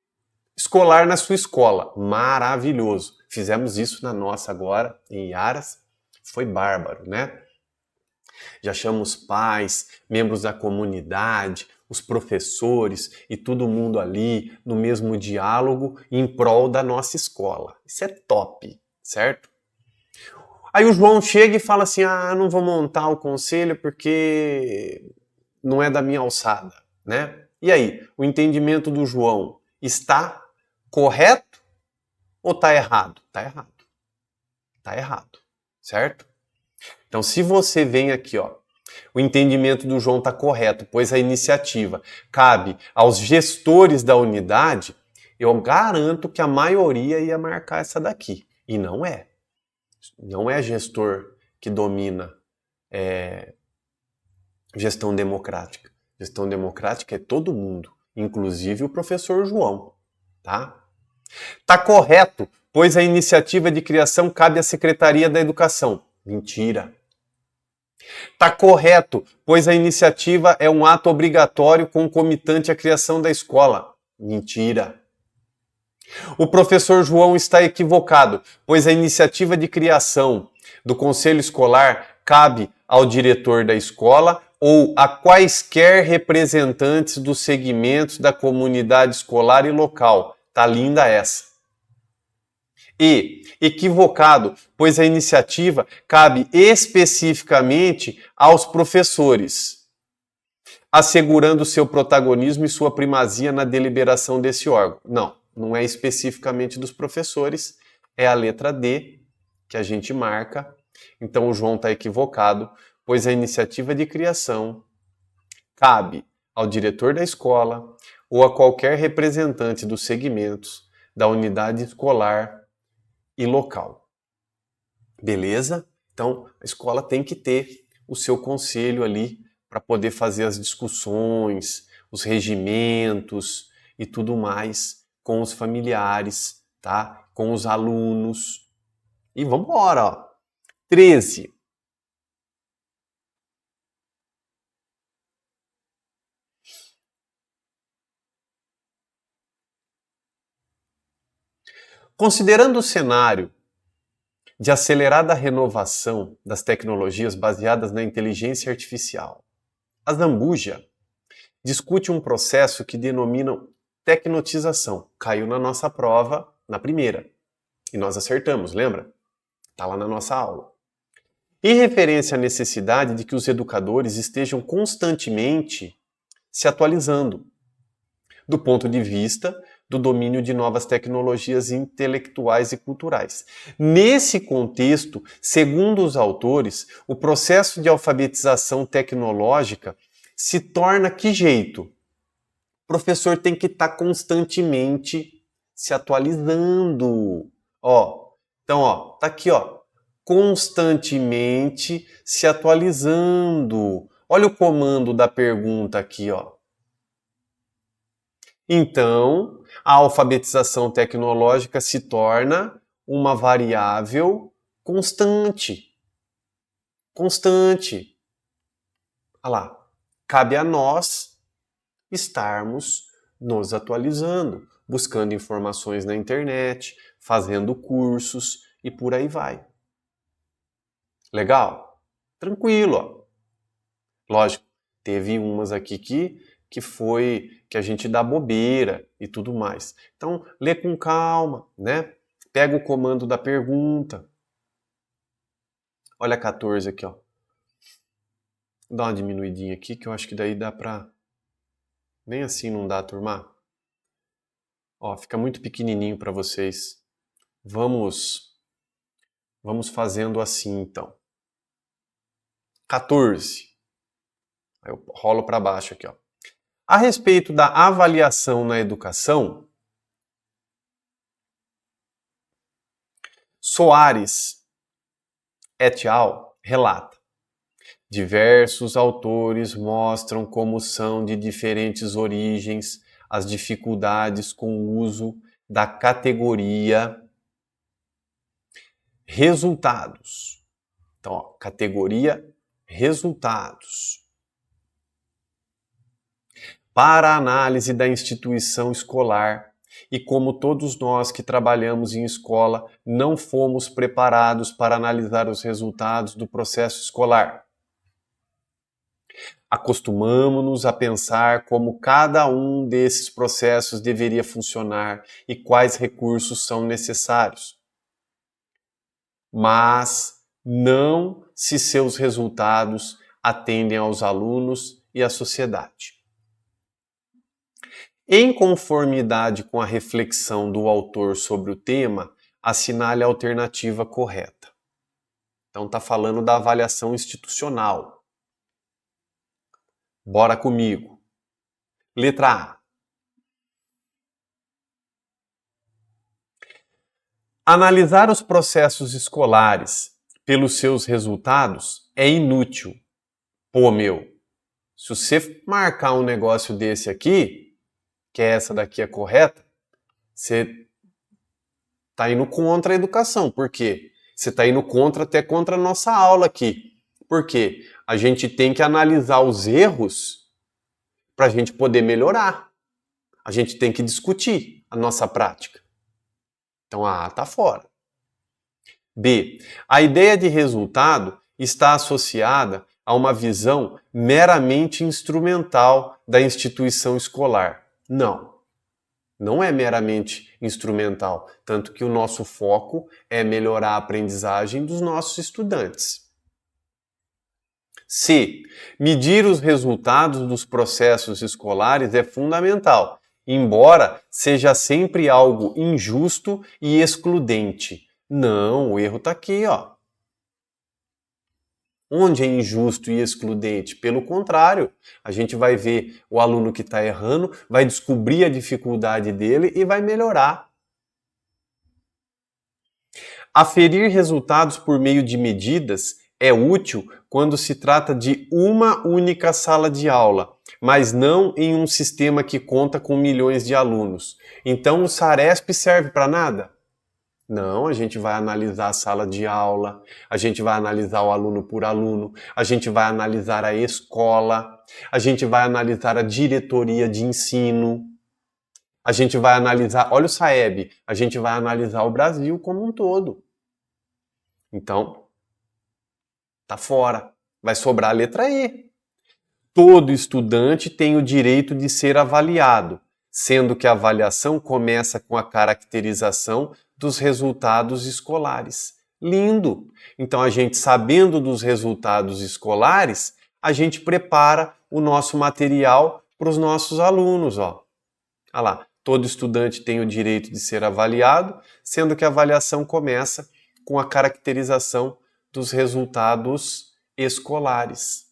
escolar na sua escola. Maravilhoso. Fizemos isso na nossa agora, em Iaras. Foi bárbaro, né? Já chamamos pais, membros da comunidade, os professores e todo mundo ali no mesmo diálogo em prol da nossa escola. Isso é top, certo? Aí o João chega e fala assim, não vou montar o conselho porque não é da minha alçada, né? E aí, o entendimento do João está correto ou está errado? Está errado. Está errado, certo? Então, se você vem aqui, ó, o entendimento do João está correto, pois a iniciativa cabe aos gestores da unidade, eu garanto que a maioria ia marcar essa daqui. E não é. Não é gestor que domina gestão democrática. Gestão democrática é todo mundo, inclusive o professor João, tá? Tá correto, pois a iniciativa de criação cabe à Secretaria da Educação. Mentira. Tá correto, pois a iniciativa é um ato obrigatório concomitante à criação da escola. Mentira. O professor João está equivocado, pois a iniciativa de criação do conselho escolar cabe ao diretor da escola ou a quaisquer representantes dos segmentos da comunidade escolar e local. Tá linda essa. E equivocado, pois a iniciativa cabe especificamente aos professores, assegurando seu protagonismo e sua primazia na deliberação desse órgão. Não é especificamente dos professores, é a letra D que a gente marca. Então o João está equivocado, pois a iniciativa de criação cabe ao diretor da escola ou a qualquer representante dos segmentos da unidade escolar e local. Beleza? Então a escola tem que ter o seu conselho ali para poder fazer as discussões, os regimentos e tudo mais com os familiares tá? Com os alunos. E vamos embora, ó. 13. Considerando o cenário de acelerada renovação das tecnologias baseadas na inteligência artificial, a Zambuja discute um processo que denominam tecnotização. Caiu na nossa prova na primeira. E nós acertamos, lembra? Está lá na nossa aula. Em referência à necessidade de que os educadores estejam constantemente se atualizando do ponto de vista do domínio de novas tecnologias intelectuais e culturais. Nesse contexto, segundo os autores, o processo de alfabetização tecnológica se torna que jeito? O professor tem que estar constantemente se atualizando. Então, tá aqui, constantemente se atualizando. Olha o comando da pergunta aqui, ó. Então, a alfabetização tecnológica se torna uma variável constante. Constante. Olha lá. Cabe a nós estarmos nos atualizando, buscando informações na internet, fazendo cursos e por aí vai. Legal? Tranquilo, ó. Lógico, teve umas aqui que a gente dá bobeira e tudo mais. Então, lê com calma, né? Pega o comando da pergunta. Olha a 14 aqui, ó. Vou dar uma diminuidinha aqui, que eu acho que daí dá pra... Nem assim não dá, turma. Ó, fica muito pequenininho para vocês. Vamos fazendo assim, então. 14. Aí eu rolo para baixo aqui, ó. A respeito da avaliação na educação, Soares et al. Relata: diversos autores mostram como são de diferentes origens as dificuldades com o uso da categoria resultados. Então, ó, categoria resultados para a análise da instituição escolar, e como todos nós que trabalhamos em escola não fomos preparados para analisar os resultados do processo escolar. Acostumamo-nos a pensar como cada um desses processos deveria funcionar e quais recursos são necessários. Mas não se seus resultados atendem aos alunos e à sociedade. Em conformidade com a reflexão do autor sobre o tema, assinale a alternativa correta. Então está falando da avaliação institucional. Bora comigo. Letra A. Analisar os processos escolares pelos seus resultados é inútil. Pô, se você marcar um negócio desse aqui, que essa daqui é correta, você está indo contra a educação. Por quê? Você está indo até contra a nossa aula aqui. Por quê? A gente tem que analisar os erros para a gente poder melhorar. A gente tem que discutir a nossa prática. Então a A está fora. B. A ideia de resultado está associada a uma visão meramente instrumental da instituição escolar. Não é meramente instrumental, tanto que o nosso foco é melhorar a aprendizagem dos nossos estudantes. C. Medir os resultados dos processos escolares é fundamental, embora seja sempre algo injusto e excludente. Não, o erro está aqui, ó. Onde é injusto e excludente? Pelo contrário, a gente vai ver o aluno que está errando, vai descobrir a dificuldade dele e vai melhorar. Aferir resultados por meio de medidas é útil quando se trata de uma única sala de aula, mas não em um sistema que conta com milhões de alunos. Então o SARESP serve para nada? Não, a gente vai analisar a sala de aula, a gente vai analisar o aluno por aluno, a gente vai analisar a escola, a gente vai analisar a diretoria de ensino, a gente vai analisar, olha o Saeb, a gente vai analisar o Brasil como um todo. Então, tá fora. Vai sobrar a letra E. Todo estudante tem o direito de ser avaliado, sendo que a avaliação começa com a caracterização dos resultados escolares. Lindo! Então, a gente, sabendo dos resultados escolares, a gente prepara o nosso material para os nossos alunos. Ó. Olha lá, todo estudante tem o direito de ser avaliado, sendo que a avaliação começa com a caracterização dos resultados escolares.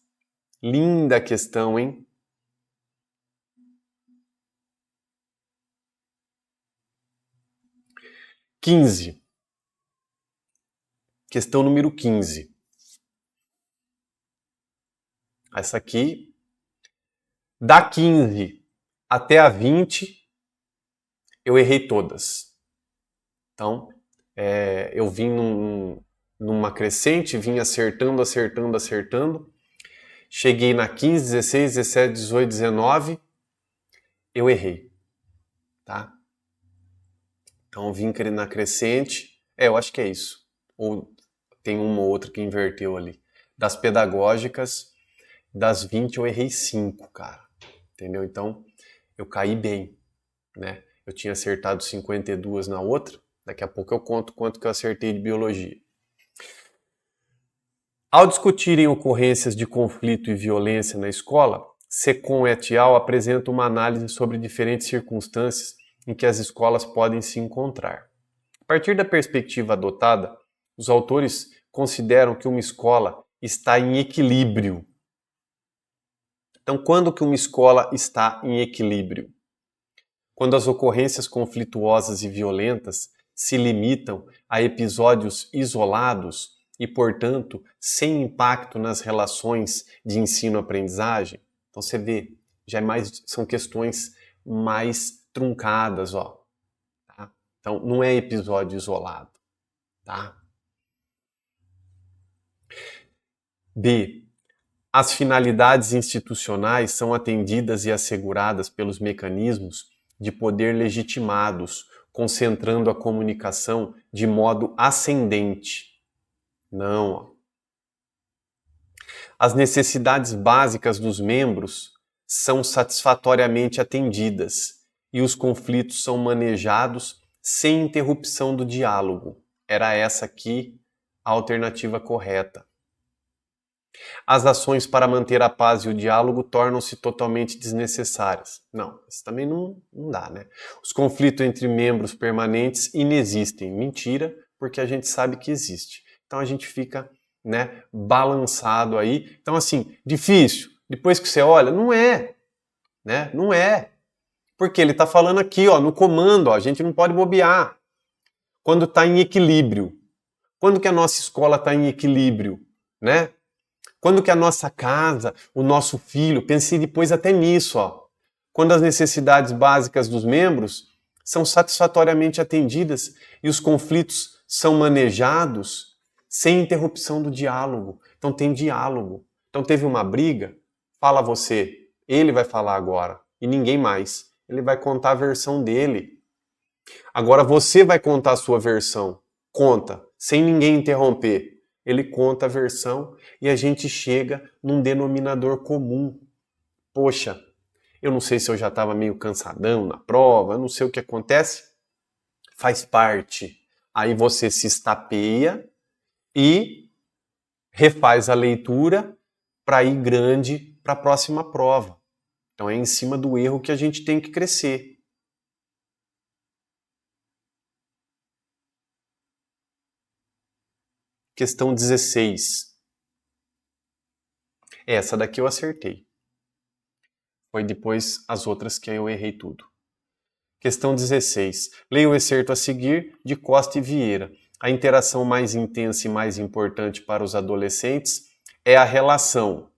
Linda questão, hein? Questão número 15. Essa aqui, da 15 até a 20, eu errei todas. Então, eu vim numa crescente, vim acertando. Cheguei na 15, 16, 17, 18, 19, eu errei, tá? Então, vim na crescente, eu acho que é isso. Ou tem uma ou outra que inverteu ali. Das pedagógicas, das 20 eu errei 5, cara. Entendeu? Então, eu caí bem, né? Eu tinha acertado 52 na outra, daqui a pouco eu conto quanto que eu acertei de biologia. Ao discutirem ocorrências de conflito e violência na escola, Secom et al. Apresenta uma análise sobre diferentes circunstâncias em que as escolas podem se encontrar. A partir da perspectiva adotada, os autores consideram que uma escola está em equilíbrio. Então, quando que uma escola está em equilíbrio? Quando as ocorrências conflituosas e violentas se limitam a episódios isolados e, portanto, sem impacto nas relações de ensino-aprendizagem. Então você vê, são questões mais truncadas, ó. Tá? Então não é episódio isolado, tá? B. As finalidades institucionais são atendidas e asseguradas pelos mecanismos de poder legitimados, concentrando a comunicação de modo ascendente. Não. Ó. As necessidades básicas dos membros são satisfatoriamente atendidas e os conflitos são manejados sem interrupção do diálogo. Era essa aqui a alternativa correta. As ações para manter a paz e o diálogo tornam-se totalmente desnecessárias. Não, isso também não dá, né? Os conflitos entre membros permanentes inexistem. Mentira, porque a gente sabe que existe. Então a gente fica, né, balançado aí. Então assim, difícil. Depois que você olha, não é, né? Não é. Porque ele está falando aqui, ó, no comando, ó, a gente não pode bobear. Quando está em equilíbrio. Quando que a nossa escola está em equilíbrio, né? Quando que a nossa casa, o nosso filho, pense depois até nisso, ó. Quando as necessidades básicas dos membros são satisfatoriamente atendidas e os conflitos são manejados sem interrupção do diálogo. Então tem diálogo. Então teve uma briga, fala você, ele vai falar agora e ninguém mais. Ele vai contar a versão dele. Agora você vai contar a sua versão. Conta, sem ninguém interromper. Ele conta a versão e a gente chega num denominador comum. Poxa, eu não sei se eu já estava meio cansadão na prova, eu não sei o que acontece. Faz parte. Aí você se estapeia e refaz a leitura para ir grande para a próxima prova. Então é em cima do erro que a gente tem que crescer. Questão 16. Essa daqui eu acertei. Foi depois as outras que eu errei tudo. Questão 16. Leia o excerto a seguir de Costa e Vieira. A interação mais intensa e mais importante para os adolescentes é a relação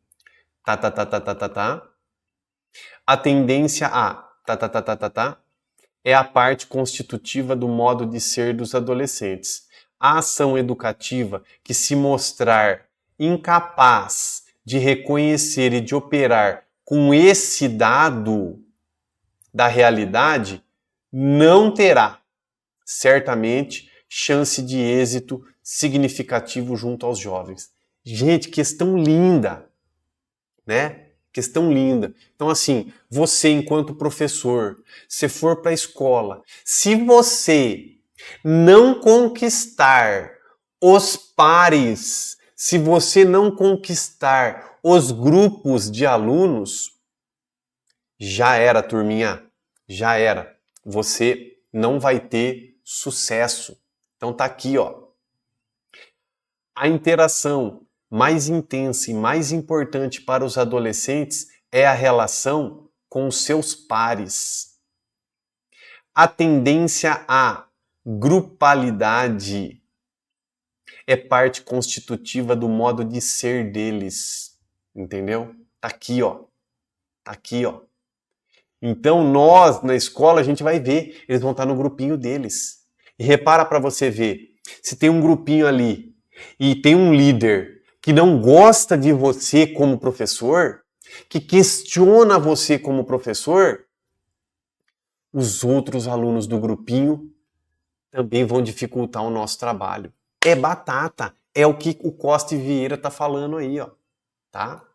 a tendência a é a parte constitutiva do modo de ser dos adolescentes. A ação educativa que se mostrar incapaz de reconhecer e de operar com esse dado da realidade não terá, certamente, chance de êxito significativo junto aos jovens. Gente, questão linda, né? Questão linda. Então, assim, você enquanto professor, se for para a escola, se você não conquistar os pares, se você não conquistar os grupos de alunos, já era, turminha, já era. Você não vai ter sucesso. Então tá aqui, ó. A interação mais intensa e mais importante para os adolescentes é a relação com os seus pares. A tendência à grupalidade é parte constitutiva do modo de ser deles. Entendeu? Tá aqui, ó. Tá aqui, ó. Então nós, na escola, a gente vai ver, eles vão estar no grupinho deles. E repara para você ver, se tem um grupinho ali e tem um líder que não gosta de você como professor, que questiona você como professor, os outros alunos do grupinho também vão dificultar o nosso trabalho. É batata, é o que o Costa e Vieira tá falando aí, ó, tá?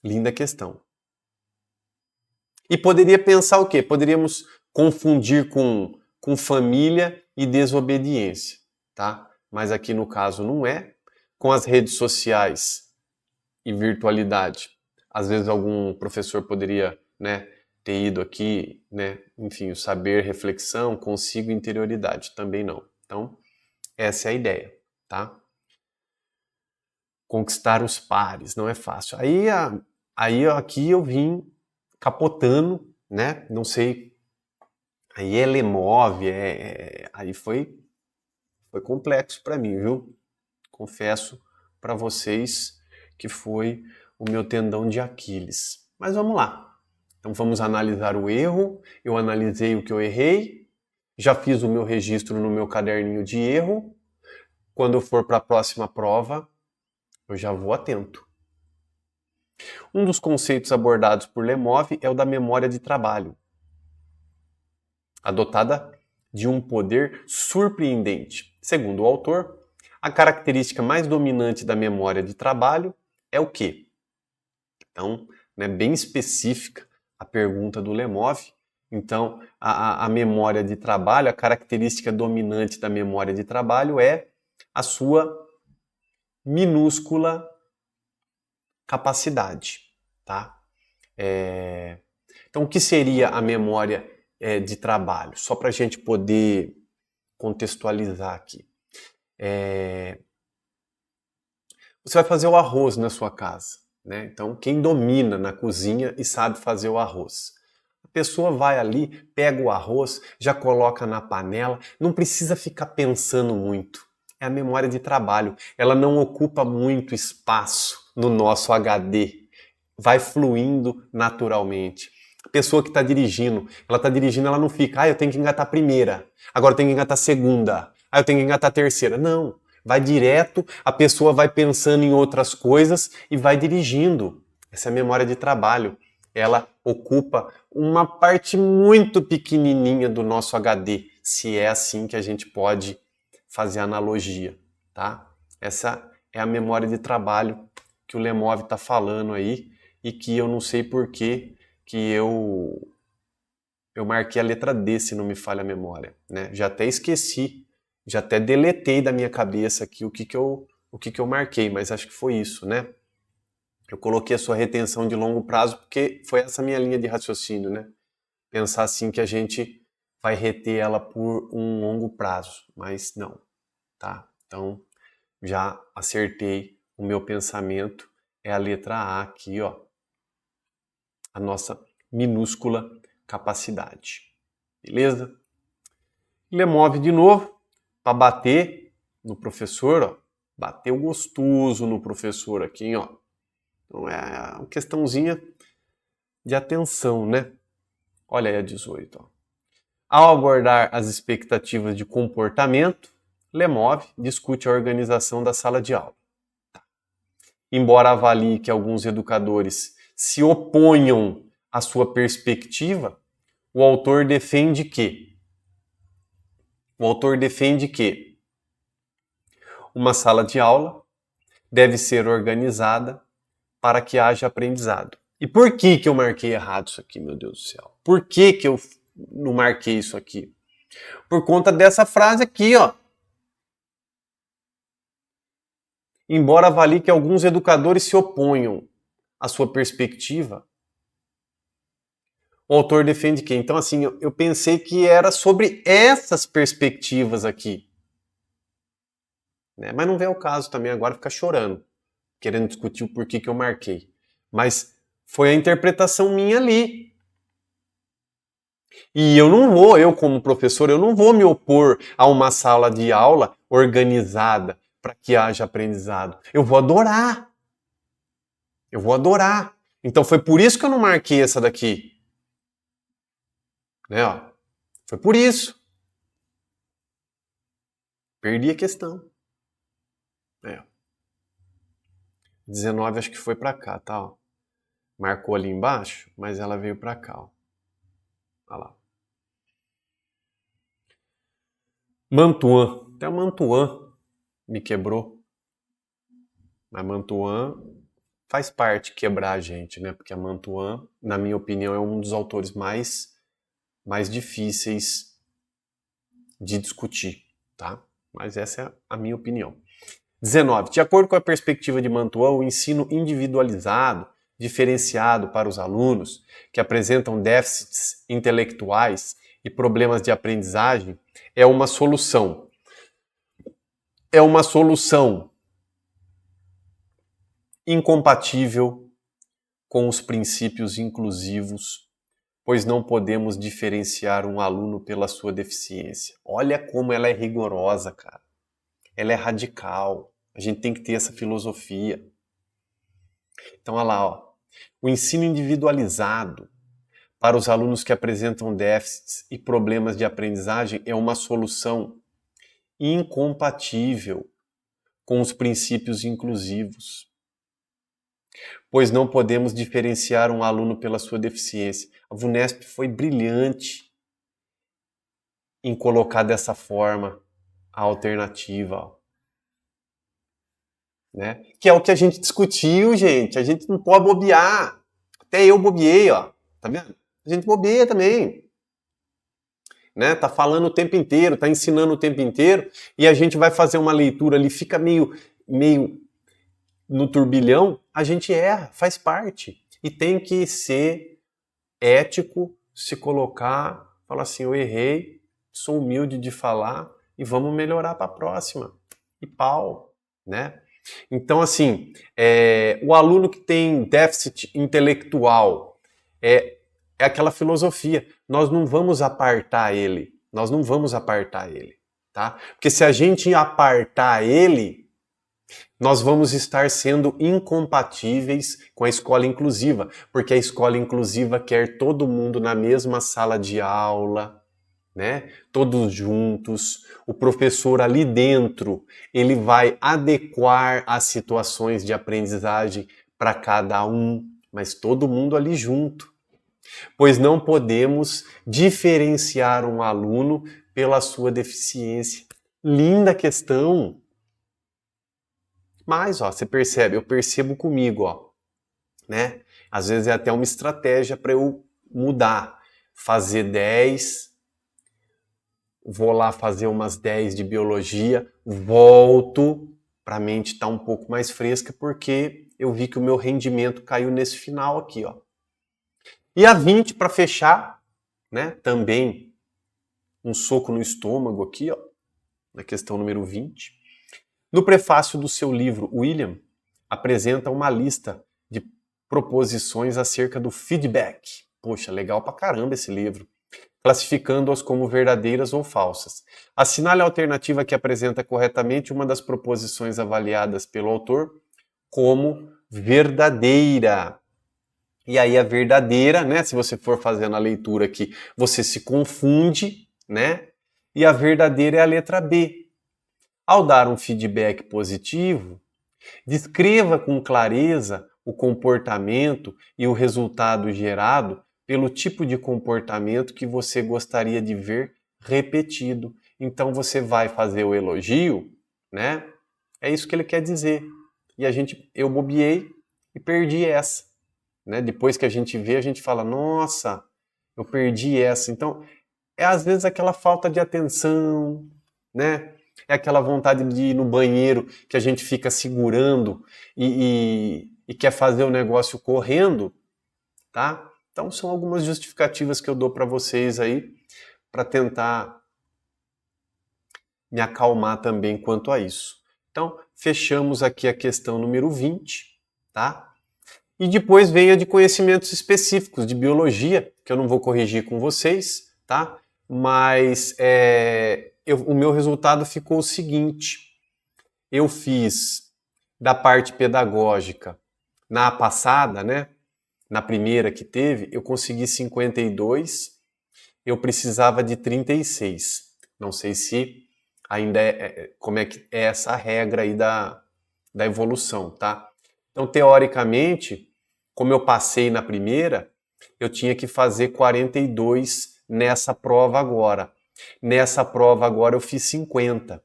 Linda questão. E poderia pensar o quê? Poderíamos confundir com família e desobediência, tá? Mas aqui no caso não é. Com as redes sociais e virtualidade, às vezes algum professor poderia, né, ter ido aqui, né, enfim, o saber, reflexão, consigo interioridade, também não. Então, essa é a ideia, tá? Conquistar os pares, não é fácil. Aí aqui eu vim capotando, né? Não sei. Aí é Lemov, aí foi complexo para mim, viu? Confesso para vocês que foi o meu tendão de Aquiles. Mas vamos lá. Então vamos analisar o erro. Eu analisei o que eu errei, já fiz o meu registro no meu caderninho de erro. Quando eu for para a próxima prova, eu já vou atento. Um dos conceitos abordados por Lemov é o da memória de trabalho, adotada de um poder surpreendente. Segundo o autor, a característica mais dominante da memória de trabalho é o quê? Então, né, bem específica a pergunta do Lemov. Então, a memória de trabalho, a característica dominante da memória de trabalho é a sua minúscula capacidade, tá? Então, o que seria a memória de trabalho? Só para a gente poder contextualizar aqui. Você vai fazer o arroz na sua casa, né? Então, quem domina na cozinha e sabe fazer o arroz? A pessoa vai ali, pega o arroz, já coloca na panela, não precisa ficar pensando muito. É a memória de trabalho. Ela não ocupa muito espaço no nosso HD. Vai fluindo naturalmente. A pessoa que está dirigindo, ela não fica, eu tenho que engatar a primeira, agora eu tenho que engatar a segunda, eu tenho que engatar a terceira. Não, vai direto, a pessoa vai pensando em outras coisas e vai dirigindo. Essa é a memória de trabalho. Ela ocupa uma parte muito pequenininha do nosso HD, se é assim que a gente pode fazer analogia, tá? Essa é a memória de trabalho que o Lemov está falando aí e que eu não sei por que eu marquei a letra D, se não me falha a memória, né? Já até esqueci, já até deletei da minha cabeça aqui o que eu marquei, mas acho que foi isso, né? Eu coloquei a sua retenção de longo prazo porque foi essa minha linha de raciocínio, né? Pensar assim que a gente vai reter ela por um longo prazo, mas não, tá? Então, já acertei o meu pensamento, é a letra A aqui, ó. A nossa minúscula capacidade. Beleza? Lemov de novo, para bater no professor, ó. Bateu gostoso no professor aqui, ó. Então é uma questãozinha de atenção, né? Olha aí a 18. Ó. Ao abordar as expectativas de comportamento, Lemov discute a organização da sala de aula. Embora avalie que alguns educadores se oponham à sua perspectiva, o autor defende que uma sala de aula deve ser organizada para que haja aprendizado. E por que eu marquei errado isso aqui, meu Deus do céu? Por que eu não marquei isso aqui? Por conta dessa frase aqui, ó. Embora avalie que alguns educadores se oponham à sua perspectiva, o autor defende que. Então, assim, eu pensei que era sobre essas perspectivas aqui. Né? Mas não vem ao caso também agora ficar chorando, querendo discutir o porquê que eu marquei. Mas foi a interpretação minha ali. E eu como professor, eu não vou me opor a uma sala de aula organizada para que haja aprendizado. Eu vou adorar. Então foi por isso que eu não marquei essa daqui. Né, ó. Foi por isso. Perdi a questão. 19 acho que foi para cá, tá? Ó. Marcou ali embaixo, mas ela veio para cá, ó. Olha lá. Mantuan. Até o Mantuan me quebrou. Mas Mantuan faz parte quebrar a gente, né? Porque a Mantuan, na minha opinião, é um dos autores mais difíceis de discutir, tá? Mas essa é a minha opinião. 19. De acordo com a perspectiva de Mantuan, o ensino individualizado, diferenciado para os alunos que apresentam déficits intelectuais e problemas de aprendizagem é uma solução. É uma solução incompatível com os princípios inclusivos, pois não podemos diferenciar um aluno pela sua deficiência. Olha como ela é rigorosa, cara. Ela é radical. A gente tem que ter essa filosofia. Então, olha lá, ó. O ensino individualizado para os alunos que apresentam déficits e problemas de aprendizagem é uma solução incompatível com os princípios inclusivos, pois não podemos diferenciar um aluno pela sua deficiência. A VUNESP foi brilhante em colocar dessa forma a alternativa, ó. Né? Que é o que a gente discutiu, gente. A gente não pode bobear. Até eu bobeei, ó. Tá vendo? A gente bobeia também. Né? Tá falando o tempo inteiro, tá ensinando o tempo inteiro, e a gente vai fazer uma leitura ali, fica meio no turbilhão, a gente erra, faz parte. E tem que ser ético, se colocar, falar assim, eu errei, sou humilde de falar, e vamos melhorar para a próxima. E pau, né? Então, assim, o aluno que tem déficit intelectual é aquela filosofia. Nós não vamos apartar ele. Tá? Porque se a gente apartar ele, nós vamos estar sendo incompatíveis com a escola inclusiva. Porque a escola inclusiva quer todo mundo na mesma sala de aula, né? Todos juntos, o professor ali dentro, ele vai adequar as situações de aprendizagem para cada um, mas todo mundo ali junto. Pois não podemos diferenciar um aluno pela sua deficiência. Linda questão! Mas, ó, você percebe, eu percebo comigo, ó, né? Às vezes é até uma estratégia para eu mudar, fazer 10, vou lá fazer umas 10 de biologia, volto para a mente estar um pouco mais fresca, porque eu vi que o meu rendimento caiu nesse final aqui, ó. E a 20 para fechar, né? Também um soco no estômago aqui, ó, na questão número 20. No prefácio do seu livro, William apresenta uma lista de proposições acerca do feedback. Poxa, legal pra caramba esse livro. Classificando-as como verdadeiras ou falsas. Assinale a alternativa que apresenta corretamente uma das proposições avaliadas pelo autor como verdadeira. E aí a verdadeira, né? Se você for fazendo a leitura aqui, você se confunde, né? E a verdadeira é a letra B. Ao dar um feedback positivo, descreva com clareza o comportamento e o resultado gerado pelo tipo de comportamento que você gostaria de ver repetido. Então você vai fazer o elogio, né? É isso que ele quer dizer. E eu bobiei e perdi essa, né? Depois que a gente vê, a gente fala, nossa, eu perdi essa. Então, é às vezes aquela falta de atenção, né? É aquela vontade de ir no banheiro que a gente fica segurando e quer fazer o negócio correndo, tá? Então são algumas justificativas que eu dou para vocês aí para tentar me acalmar também quanto a isso. Então, fechamos aqui a questão número 20, tá? E depois vem a de conhecimentos específicos de biologia, que eu não vou corrigir com vocês, tá? Mas o meu resultado ficou o seguinte: eu fiz da parte pedagógica na passada, né? Na primeira que teve, eu consegui 52, eu precisava de 36. Não sei se ainda como é que é essa regra aí da evolução, tá? Então, teoricamente, como eu passei na primeira, eu tinha que fazer 42 nessa prova agora. Nessa prova agora eu fiz 50.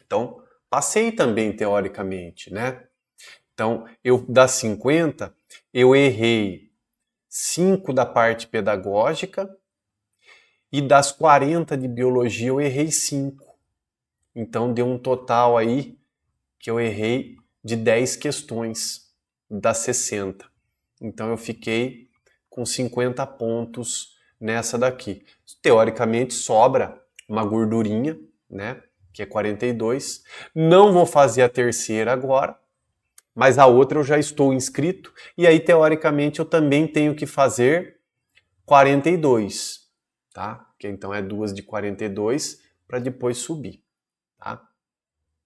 Então, passei também teoricamente, né? Então, das 50, eu errei 5 da parte pedagógica e das 40 de biologia eu errei 5. Então, deu um total aí que eu errei de 10 questões das 60. Então eu fiquei com 50 pontos nessa daqui. Teoricamente sobra uma gordurinha, né, que é 42. Não vou fazer a terceira agora, mas a outra eu já estou inscrito e aí teoricamente eu também tenho que fazer 42, tá? Que então é duas de 42 para depois subir, tá?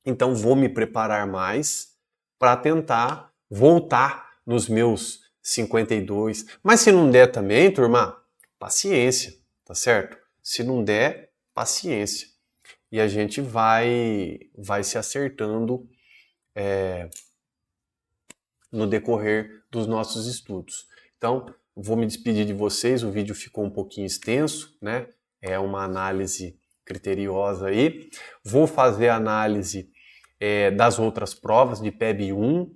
Então vou me preparar mais para tentar voltar nos meus 52. Mas se não der também, turma, paciência, tá certo? Se não der, paciência. E a gente vai se acertando no decorrer dos nossos estudos. Então, vou me despedir de vocês, o vídeo ficou um pouquinho extenso, né? É uma análise criteriosa aí. Vou fazer a análise das outras provas de PEB 1,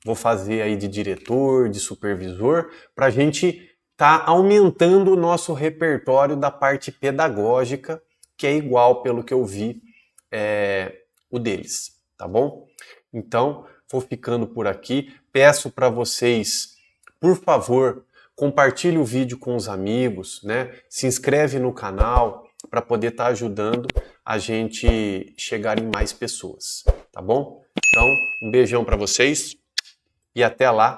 vou fazer aí de diretor, de supervisor, para a gente tá aumentando o nosso repertório da parte pedagógica, que é igual, pelo que eu vi, o deles, tá bom? Então, vou ficando por aqui. Peço para vocês, por favor, compartilhe o vídeo com os amigos, né? Se inscreve no canal para poder estar ajudando a gente chegar em mais pessoas, tá bom? Então, um beijão para vocês e até lá.